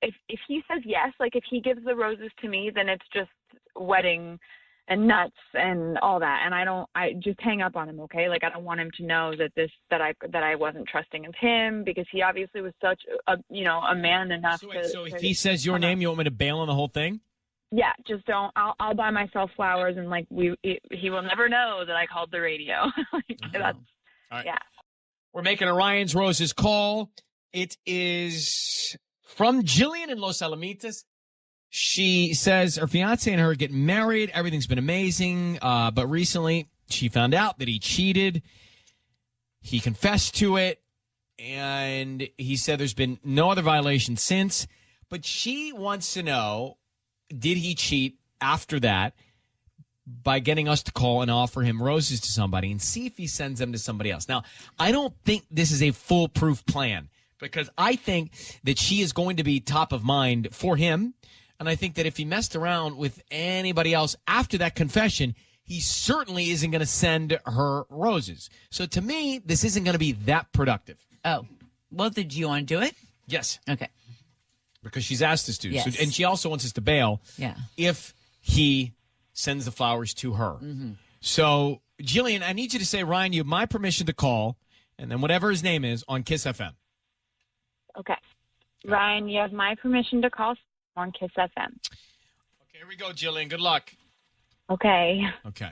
if he says yes, like if he gives the roses to me, then it's just wedding and nuts and all that. And I just hang up on him, okay? Like, I don't want him to know that I wasn't trusting of him, because he obviously was such a man enough So if he says your name, you want me to bail on the whole thing? Yeah, just don't. I'll buy myself flowers, and like he will never know that I called the radio. That's, all right. Yeah. We're making a Ryan's Roses call. It is from Jillian in Los Alamitos. She says her fiance and her are getting married. Everything's been amazing. But recently she found out that he cheated. He confessed to it. And he said there's been no other violation since. But she wants to know, did he cheat after that by getting us to call and offer him roses to somebody and see if he sends them to somebody else? Now, I don't think this is a foolproof plan, because I think that she is going to be top of mind for him. And I think that if he messed around with anybody else after that confession, he certainly isn't going to send her roses. So to me, this isn't going to be that productive. Oh, well, did you want to do it? Yes. Okay. Because she's asked us to. Yes. So, and she also wants us to bail if he sends the flowers to her. So, Jillian, I need you to say, Ryan, you have my permission to call, and then whatever his name is, on Kiss FM. Okay. Ryan, you have my permission to call on Kiss FM. Okay, here we go, Jillian. Good luck. Okay. Okay.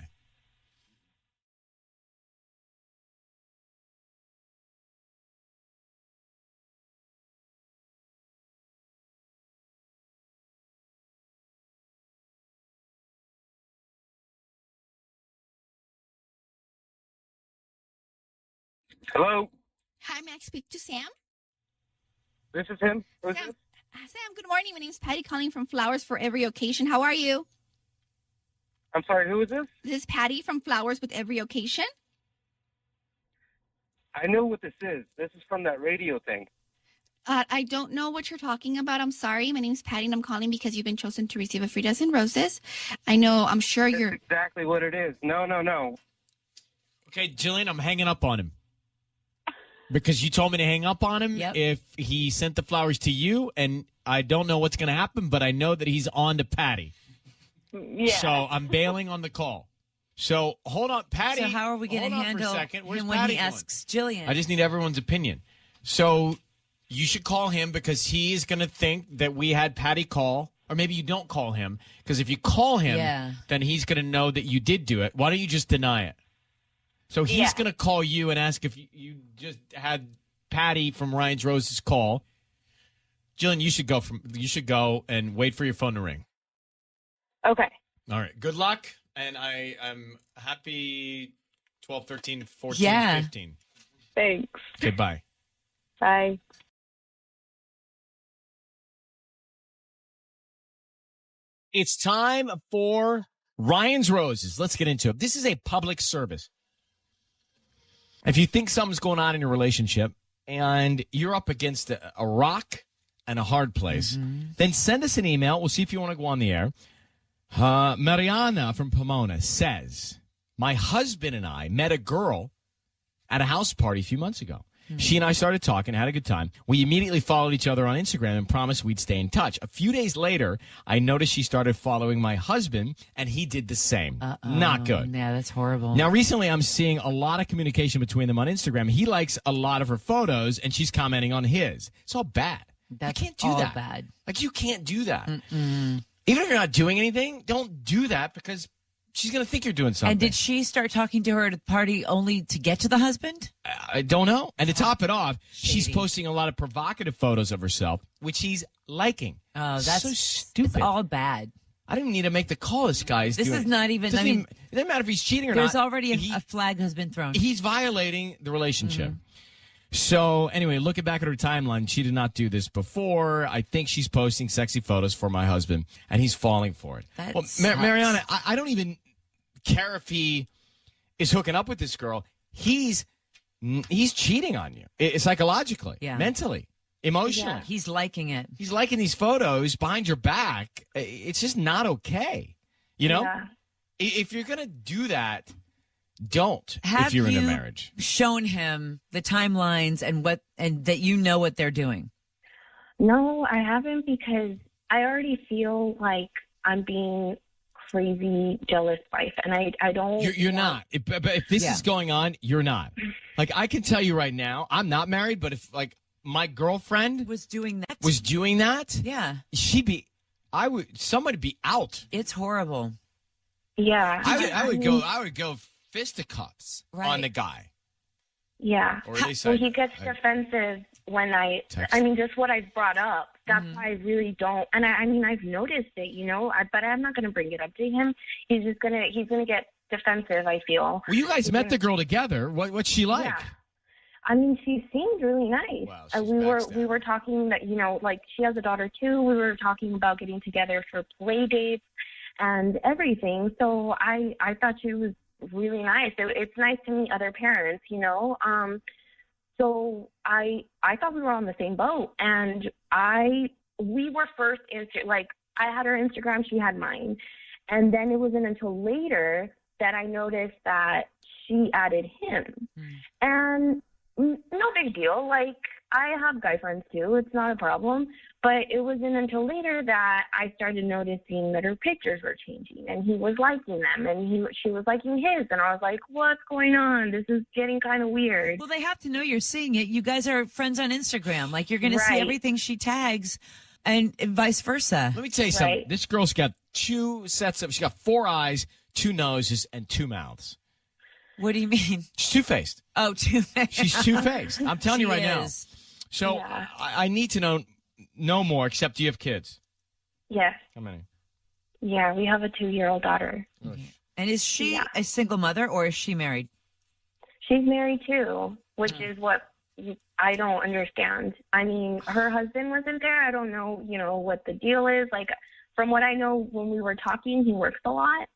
Hello, Hi, may I speak to Sam? this is him. Who's Sam, this? Sam, good morning. My name's Patty, calling from Flowers for Every Occasion. How are you? I'm sorry, who is this? This is Patty from Flowers with Every Occasion. I know what this is. This is from that radio thing. I don't know what you're talking about. I'm sorry. My name's Patty, and I'm calling because you've been chosen to receive a free dozen roses. I'm sure That's you're... exactly what it is. No. Okay, Jillian, I'm hanging up on him. Because you told me to hang up on him if he sent the flowers to you, and I don't know what's going to happen, but I know that he's on to Patty. Yeah. So I'm bailing on the call. So hold on, Patty. So how are we going to handle him when Patty he going? asks Jillian? I just need everyone's opinion. So you should call him, because he is going to think that we had Patty call, or maybe you don't call him, because if you call him, then he's going to know that you did do it. Why don't you just deny it? So he's going to call you and ask if you just had Patty from Ryan's Roses call. Jillian, you should go and wait for your phone to ring. Okay. All right. Good luck. And I'm happy 12, 13, 14, 15. Thanks. Okay, bye. Bye. It's time for Ryan's Roses. Let's get into it. This is a public service. If you think something's going on in your relationship and you're up against a rock and a hard place, then send us an email. We'll see if you want to go on the air. Mariana from Pomona says, my husband and I met a girl at a house party a few months ago. She and I started talking, had a good time. We immediately followed each other on Instagram and promised we'd stay in touch. A few days later, I noticed she started following my husband, and he did the same. Not good. Yeah, that's horrible. Now, recently, I'm seeing a lot of communication between them on Instagram. He likes a lot of her photos, and she's commenting on his. It's all bad. That's you can't do all that. bad. Like, you can't do that. Even if you're not doing anything, don't do that because she's going to think you're doing something. And did she start talking to her at a party only to get to the husband? I don't know. And to top it off, she's posting a lot of provocative photos of herself, which he's liking. Oh, that's so stupid. It's all bad. I don't even need to make the call. This guy's This doing. is not even. Doesn't I mean, it doesn't matter if he's cheating or there's not. already a flag has been thrown. He's violating the relationship. So anyway, looking back at her timeline, she did not do this before. I think she's posting sexy photos for my husband, and he's falling for it. That Well, sucks. Mariana, I don't even care if he is hooking up with this girl. He's cheating on you, psychologically, mentally, emotionally. Yeah, he's liking it. He's liking these photos behind your back. It's just not okay. You know, if you're gonna do that, don't. If you're in a marriage, shown him the timelines and that you know what they're doing? No, I haven't, because I already feel like I'm being crazy jealous wife, and I don't. You're not. But if this is going on, you're not. Like, I can tell you right now, I'm not married, but if like my girlfriend was doing that, yeah, somebody be out. It's horrible. Yeah, I would go fisticuffs on the guy. Yeah. Or at least well, he gets defensive when I mean, just what I've brought up. That's why I really don't. And I mean, I've noticed it, you know, but I'm not going to bring it up to him. He's going to get defensive, I feel. Well, you guys met the girl together. What's she like? Yeah. I mean, she seemed really nice. Wow, we were talking that, you know, like, she has a daughter too. We were talking about getting together for play dates and everything. So I thought she was really nice. It's nice to meet other parents, you know. So I thought we were on the same boat, and we were first I had her Instagram, she had mine, and then it wasn't until later that I noticed that she added him, and no big deal. Like, I have guy friends too; it's not a problem. But it wasn't until later that I started noticing that her pictures were changing, and he was liking them, and she was liking his, and I was like, what's going on? This is getting kind of weird. Well, they have to know you're seeing it. You guys are friends on Instagram. Like, you're going to see everything she tags, and vice versa. Let me tell you something. This girl's got she got 4 eyes, 2 noses, and 2 mouths. What do you mean? She's two-faced. Oh, two-faced. She's two-faced. I'm telling you right now. So Yeah. I need to know more, except do you have kids? Yes. How many? Yeah, we have a 2-year-old daughter. And is she a single mother, or is she married? She's married too, which is what I don't understand. I mean, her husband wasn't there. I don't know, you know, what the deal is. Like, from what I know, when we were talking, he works a lot.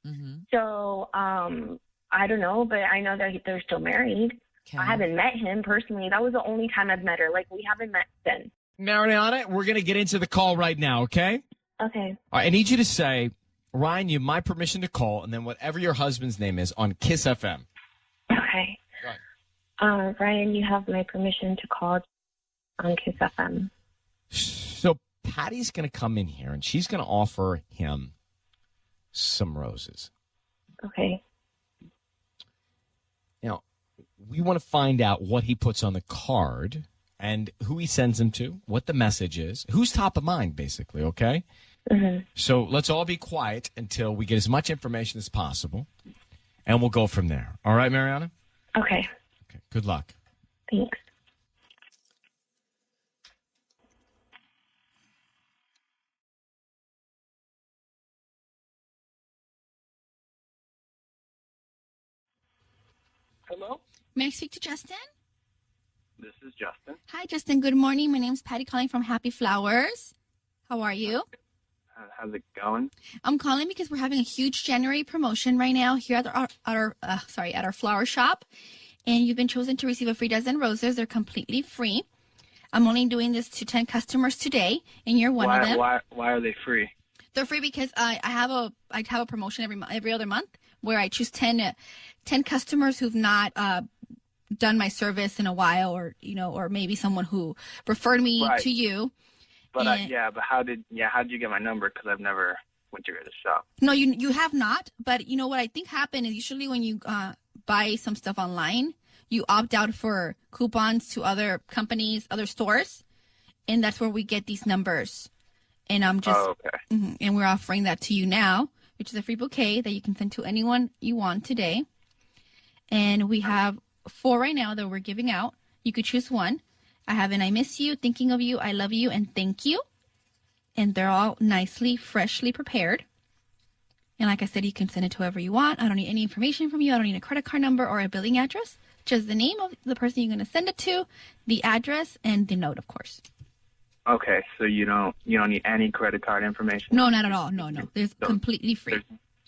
So, I don't know, but I know that they're still married. Okay. I haven't met him personally. That was the only time I've met her. Like, we haven't met since. Mariana, we're going to get into the call right now, okay? Okay. All right, I need you to say, Ryan, you have my permission to call, and then whatever your husband's name is on Kiss FM. Okay. Ryan, you have my permission to call on Kiss FM. So Patty's going to come in here, and she's going to offer him some roses. Okay. Now, we want to find out what he puts on the card and who he sends them to, what the message is, who's top of mind, basically, okay? So let's all be quiet until we get as much information as possible, and we'll go from there. All right, Mariana? Okay. Okay, good luck. Thanks. Hello? May I speak to Justin? This is Justin. Hi, Justin. Good morning. My name's Patty calling from Happy Flowers. How are you? How's it going? I'm calling because we're having a huge January promotion right now here at our flower shop. and you've been chosen to receive a free dozen roses. They're completely free. I'm only doing this to 10 customers today, and you're one of them. Why are they free? They're free because I have a promotion every other month where I choose 10 customers who've not done my service in a while, or or maybe someone who referred me to you. But but how did you get my number? Because I've never went to your shop. No, you have not. But you know what I think happened is usually when you buy some stuff online, you opt out for coupons to other companies, other stores, and that's where we get these numbers. And I'm just, and we're offering that to you now, which is a free bouquet that you can send to anyone you want today. And we have 4 right now that we're giving out. You could choose one. I have an I miss you, thinking of you, I love you, and thank you. And they're all nicely, freshly prepared. And like I said, you can send it to whoever you want. I don't need any information from you. I don't need a credit card number or a billing address. Just the name of the person you're going to send it to, the address, and the note, of course. Okay, so you don't need any credit card information? No, not at all. No. It's completely free.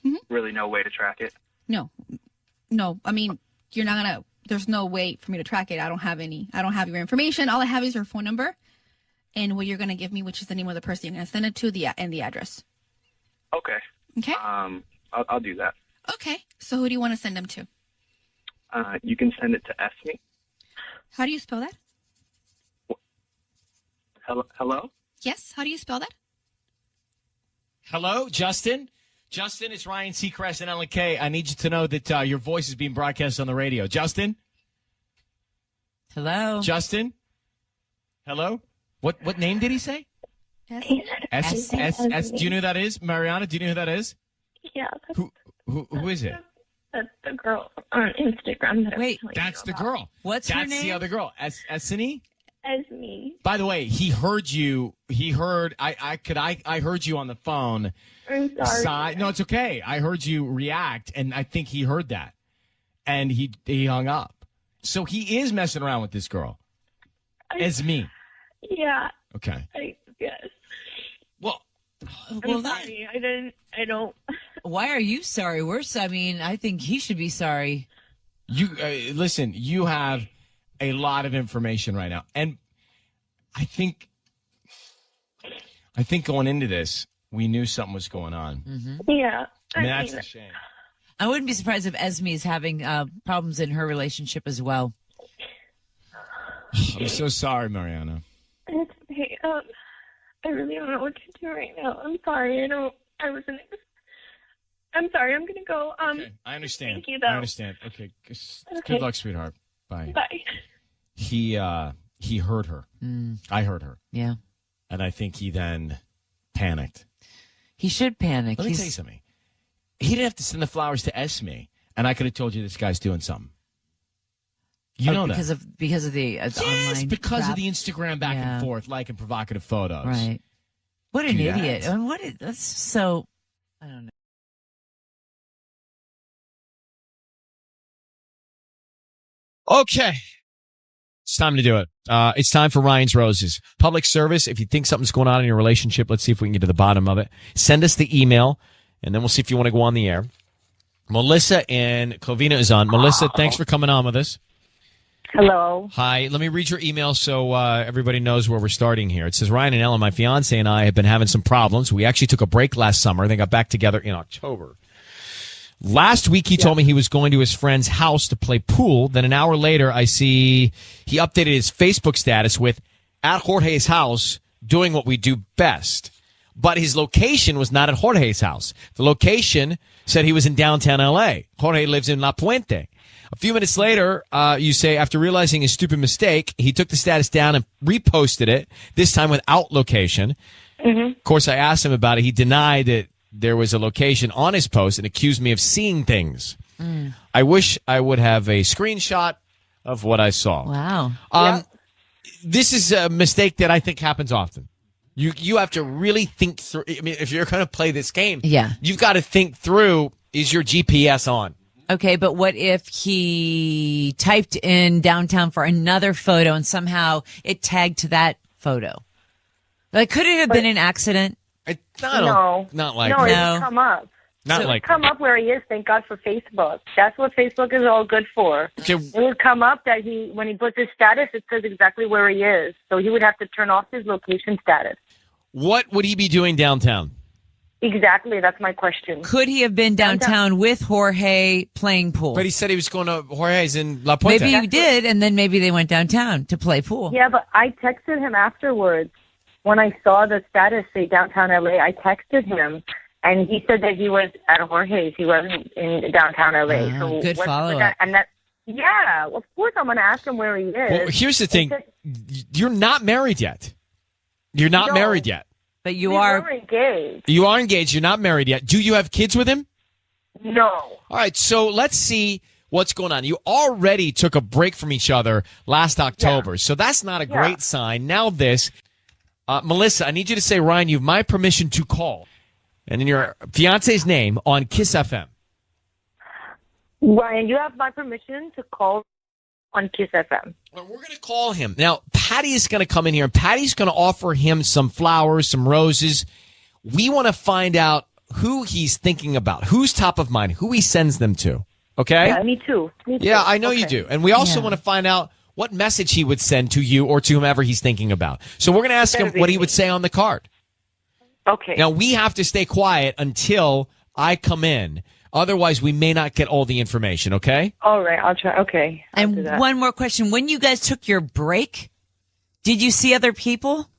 There's really no way to track it? No. I mean, you're not going to, there's no way for me to track it. I don't have your information. All I have is your phone number and what you're going to give me, which is the name of the person you're going to send it to, and the address. Okay. Okay. I'll do that. Okay. So who do you want to send them to? You can send it to Esme. How do you spell that? Hello? Yes. How do you spell that? Hello, Justin? Justin, it's Ryan Seacrest and Ellen Kay. I need you to know that your voice is being broadcast on the radio. Justin? Hello? Justin? Hello? What name did he say? S. Do you know who that is? Mariana, do you know who that is? Yeah. Who is it? That's the girl on Instagram. That's the girl. What's her name? That's the other girl. Esme? Esme. By the way, he heard you. He heard I heard you on the phone. I'm sorry. No, it's okay. I heard you react, and I think he heard that, and he hung up. So he is messing around with this girl, Esme. Yeah. Okay. I guess. Well, I'm sorry. I don't. Why are you sorry? I think he should be sorry. You listen. You have a lot of information right now, and I think going into this, we knew something was going on. Mm-hmm. Yeah. I mean, that's a shame. I wouldn't be surprised if Esme is having problems in her relationship as well. I'm so sorry, Mariana. Hey, I really don't know what to do right now. I'm sorry. I'm sorry. I'm gonna go. Okay. I understand. Thank you, though. I understand. Okay. Good luck, sweetheart. Bye. Bye. He heard her. I heard her. Yeah. And I think he then panicked. He should panic. Let me tell you something. He didn't have to send the flowers to Esme, and I could have told you this guy's doing something. You know because that. Because of the online because crap. of the Instagram back and forth, liking provocative photos. Right. What an Do idiot. that. I mean, that's so, I don't know. Okay. It's time to do it. It's time for Ryan's Roses. Public service. If you think something's going on in your relationship, let's see if we can get to the bottom of it. Send us the email, and then we'll see if you want to go on the air. Melissa in Clovina is on. Melissa, thanks for coming on with us. Hello. Hi. Let me read your email so everybody knows where we're starting here. It says, Ryan and Ellen, my fiance and I have been having some problems. We actually took a break last summer. They got back together in October. Last week, he told me he was going to his friend's house to play pool. Then an hour later, I see he updated his Facebook status with, at Jorge's house, doing what we do best. But his location was not at Jorge's house. The location said he was in downtown L.A. Jorge lives in La Puente. A few minutes later, you say, after realizing his stupid mistake, he took the status down and reposted it, this time without location. Mm-hmm. Of course, I asked him about it. He denied that there was a location on his post and accused me of seeing things. I wish I would have a screenshot of what I saw. Wow. This is a mistake that I think happens often. You have to really think through. I mean, if you're going to play this game, you've got to think through, is your GPS on? Okay, but what if he typed in downtown for another photo and somehow it tagged to that photo? Like, could it have been an accident? Not like no, it didn't come up. Not It like would come up where he is. Thank God for Facebook. That's what Facebook is all good for. Okay. It would come up that when he puts his status, it says exactly where he is. So he would have to turn off his location status. What would he be doing downtown? Exactly. That's my question. Could he have been downtown with Jorge playing pool? But he said he was going to Jorge's in La Puente. Maybe he did, and then maybe they went downtown to play pool. Yeah, but I texted him afterwards when I saw the status say downtown LA. I texted him, and he said that he was at Jorge's. He wasn't in downtown LA. So good what's follow-up. that? And that, yeah, of course I'm going to ask him where he is. Well, here's the thing. You're not married yet. You're not married yet. But we were engaged. You are engaged. You're not married yet. Do you have kids with him? No. All right. So let's see what's going on. You already took a break from each other last October. So that's not a great sign. Now this. Melissa, I need you to say, Ryan, you have my permission to call. And in your fiance's name on Kiss FM. Ryan, you have my permission to call on Kiss FM. Well, we're going to call him. Now, Patty is going to come in here, and Patty's going to offer him some flowers, some roses. We want to find out who he's thinking about, who's top of mind, who he sends them to. Okay? Yeah, me too. Yeah, I know you do. And we also want to find out what message he would send to you or to whomever he's thinking about. So we're going to ask him what he would say on the card. Okay. Now, we have to stay quiet until I come in. Otherwise, we may not get all the information, okay? All right, I'll try. Okay. I'll do And that. one more question. When you guys took your break, did you see other people?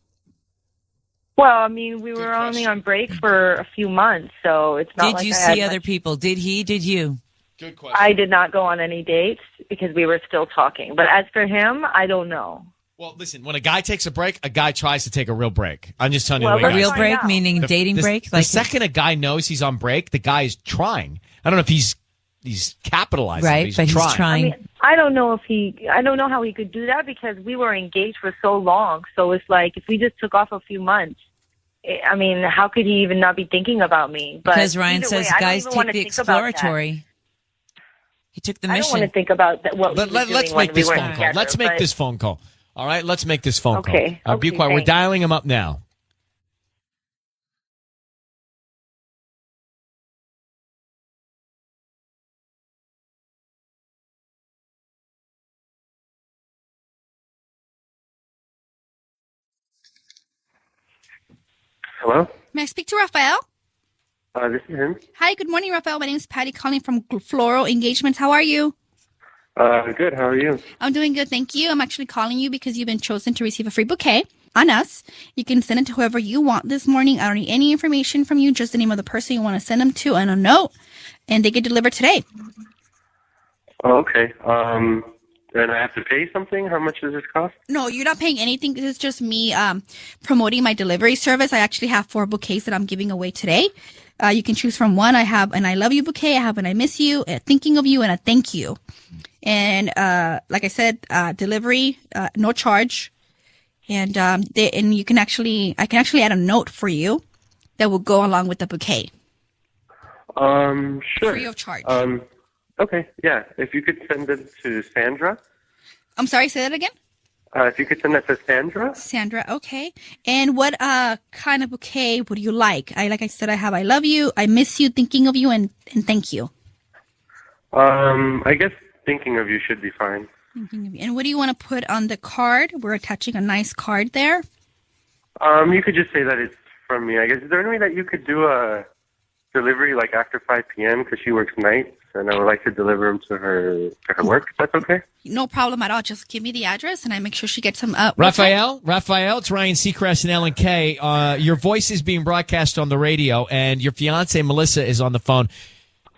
Well, I mean, we were only on break for a few months, so it's not Did like you I had see other much- people? Did he? Did you? Good question. I did not go on any dates because we were still talking. But as for him, I don't know. Well, listen, when a guy takes a break, a guy tries to take a real break. I'm just telling you Well, the way A real guys- break, meaning dating break? The second a guy knows he's on break, the guy is trying. I don't know if he's capitalizing, Right, but he's trying. I mean, I don't know how he could do that because we were engaged for so long. So it's like if we just took off a few months, I mean, how could he even not be thinking about me? But Because Ryan either says way, I don't guys even take wanna the think about that. exploratory. He took the I don't mission. want to think about that. What Let's make this phone call. Let's make this phone call. All right, let's make this phone Okay, call. Be okay, quiet. We're thanks. dialing him up now. Hello? May I speak to Rafael? This is him. Hi, good morning, Rafael. My name is Patty calling from Floral Engagements. How are you? Good. How are you? I'm doing good, thank you. I'm actually calling you because you've been chosen to receive a free bouquet on us. You can send it to whoever you want this morning. I don't need any information from you, just the name of the person you want to send them to and a note, and they get delivered today. Oh, okay. And I have to pay something? How much does this cost? No, you're not paying anything. This is just me promoting my delivery service. I actually have 4 bouquets that I'm giving away today. You can choose from one. I have an I love you bouquet. I have an I miss you, a thinking of you, and a thank you. And like I said, delivery, no charge. And you can I can actually add a note for you that will go along with the bouquet. Sure. Free of charge. Okay, yeah. If you could send it to Sandra. I'm sorry, say that again? If you could send that to Sandra. Sandra, okay. And what kind of bouquet would you like? Like I said, I have I love you, I miss you, thinking of you, and thank you. I guess thinking of you should be fine. Thinking of you. And what do you want to put on the card? We're attaching a nice card there. You could just say that it's from me. I guess. Is there any way that you could do a delivery like after 5 p.m. because she works nights, and I would like to deliver them to her work? If that's okay. No problem at all. Just give me the address, and I make sure she gets some. Raphael, it's Ryan Seacrest and Ellen K. Your voice is being broadcast on the radio, and your fiance Melissa is on the phone.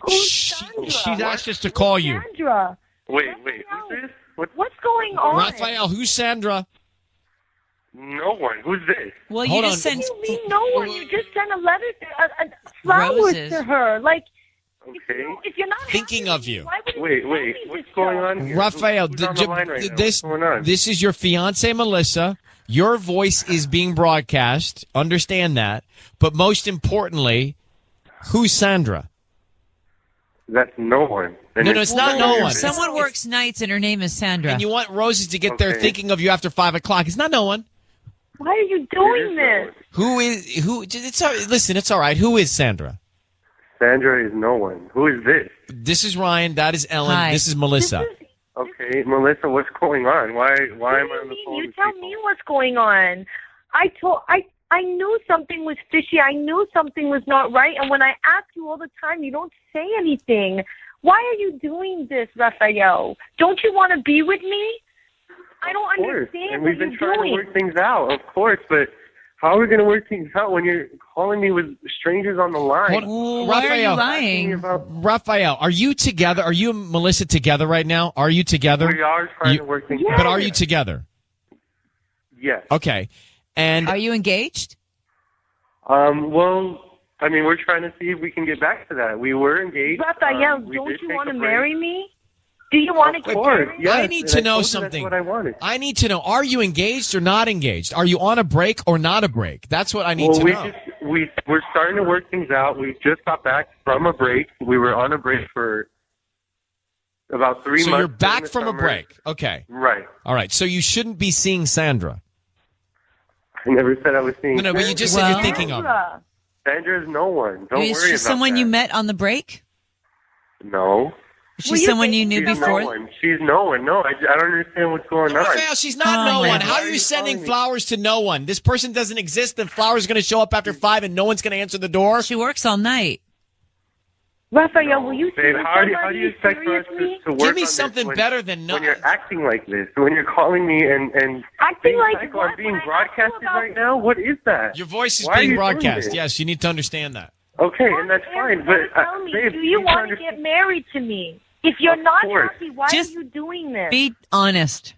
She's asked us to call you. Sandra. Wait. Who's this? What's going on? Raphael, who's Sandra? No one. Who's this? Well, Hold on. What do you mean no one? You just sent a letter, flowers Roses. to her. Like, Okay. if you're not Thinking of you. Wait. What's going on here? Raphael, Who's on the line right now? this What's going on? this is your fiance Melissa. Your voice is being broadcast. Understand that. But most importantly, who's Sandra? That's no one. No, it's not no one. Someone works nights and her name is Sandra. And you want roses to get there Okay. thinking of you after 5 o'clock. It's not no one. Why are you doing this? Who is who? It's all, listen. It's all right. Who is Sandra? Sandra is no one. Who is this? This is Ryan. That is Ellen. Hi. This is Melissa. Okay, Melissa, what's going on? Why am I on the phone? You with tell people? me what's going on. I knew something was fishy. I knew something was not right. And when I ask you all the time, you don't say anything. Why are you doing this, Raphael? Don't you want to be with me? I don't understand And what we've been you're trying doing. to work things out, of course, but how are we going to work things out when you're calling me with strangers on the line? Why are you lying? Raphael, are you together? Are you and Melissa together right now? Are you together? We are trying to work things out. But are you together? Yes. Okay. And are you engaged? Well, I mean, we're trying to see if we can get back to that. We were engaged. Raphael, We don't did you take want a to break. marry me? Do you want to Of get course, married? yes. I need and to I know told you something. That's what I wanted. I need to know, are you engaged or not engaged? Are you on a break or not a break? That's what I need Well, to know. we're starting to work things out. We just got back from a break. We were on a break for about 3 months. So you're during back the from a summer. break. Okay. Right. All right. So you shouldn't be seeing Sandra. I never said I was seeing. No, but you just said you're thinking of her. Sandra is no one. Don't Is worry she about someone that. you met on the break? No. Is she someone you knew She's before? No one. She's no one. No, I don't understand what's going on. Raphael, she's not no one. How are you sending flowers to no one? This person doesn't exist, and flowers are going to show up after 5, and no one's going to answer the door. She works all night. Raphael, will you Babe, see how do somebody you expect for us seriously? to work Give me on this something when, better than no. when you're acting like this? When you're calling me and Acting being like psycho what? and being When I ask you broadcasted about- right now? What is that? Your voice is Why are being you doing broadcast. this? Yes, you need to understand that. Okay, and that's fine, but Tell me, babe, do you need want to understand- get married to me? If you're Of not course. happy, why Just are you doing this? Be honest.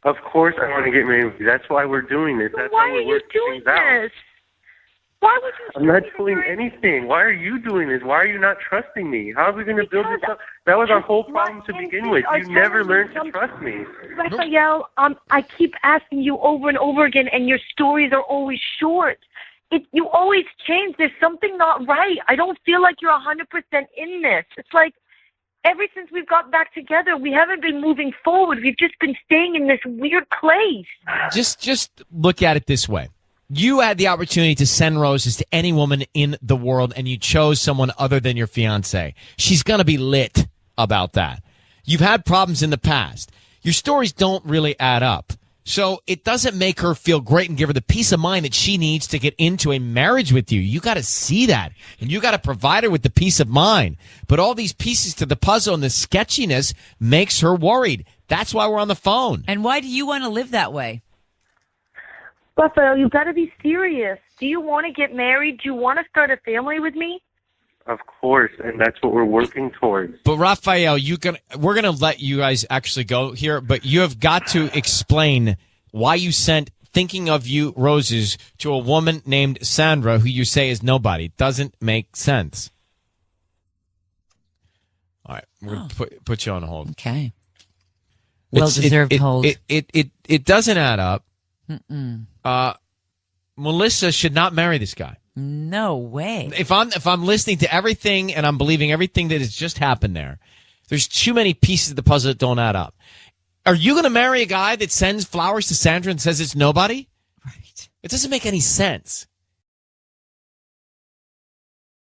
Of course, I want to get married with you. That's why we're doing this. That's Why how are we're you working doing things out. this? Why would you? I'm not doing anything. Why are you doing this? Why are you not trusting me? How are we going to build this up? That was our whole problem to begin with. You never learned to trust me. Raphael, I keep asking you over and over again, and your stories are always short. You always change. There's something not right. I don't feel like you're 100% in this. It's like ever since we've got back together, we haven't been moving forward. We've just been staying in this weird place. Just look at it this way. You had the opportunity to send roses to any woman in the world, and you chose someone other than your fiance. She's going to be lit about that. You've had problems in the past. Your stories don't really add up. So it doesn't make her feel great and give her the peace of mind that she needs to get into a marriage with you. You got to see that, and you got to provide her with the peace of mind. But all these pieces to the puzzle and the sketchiness makes her worried. That's why we're on the phone. And why do you want to live that way? Raphael, you got to be serious. Do you want to get married? Do you want to start a family with me? Of course, and that's what we're working towards. But Raphael, we're gonna let you guys actually go here, but you have got to explain why you sent thinking of you roses to a woman named Sandra, who you say is nobody. Doesn't make sense. All right, we're gonna put you on hold. Okay. It's- Well-deserved hold. It doesn't add up. Mm-mm. Melissa should not marry this guy. No way. If I'm listening to everything and I'm believing everything that has just happened there's too many pieces of the puzzle that don't add up. Are you going to marry a guy that sends flowers to Sandra and says it's nobody? Right. It doesn't make any sense.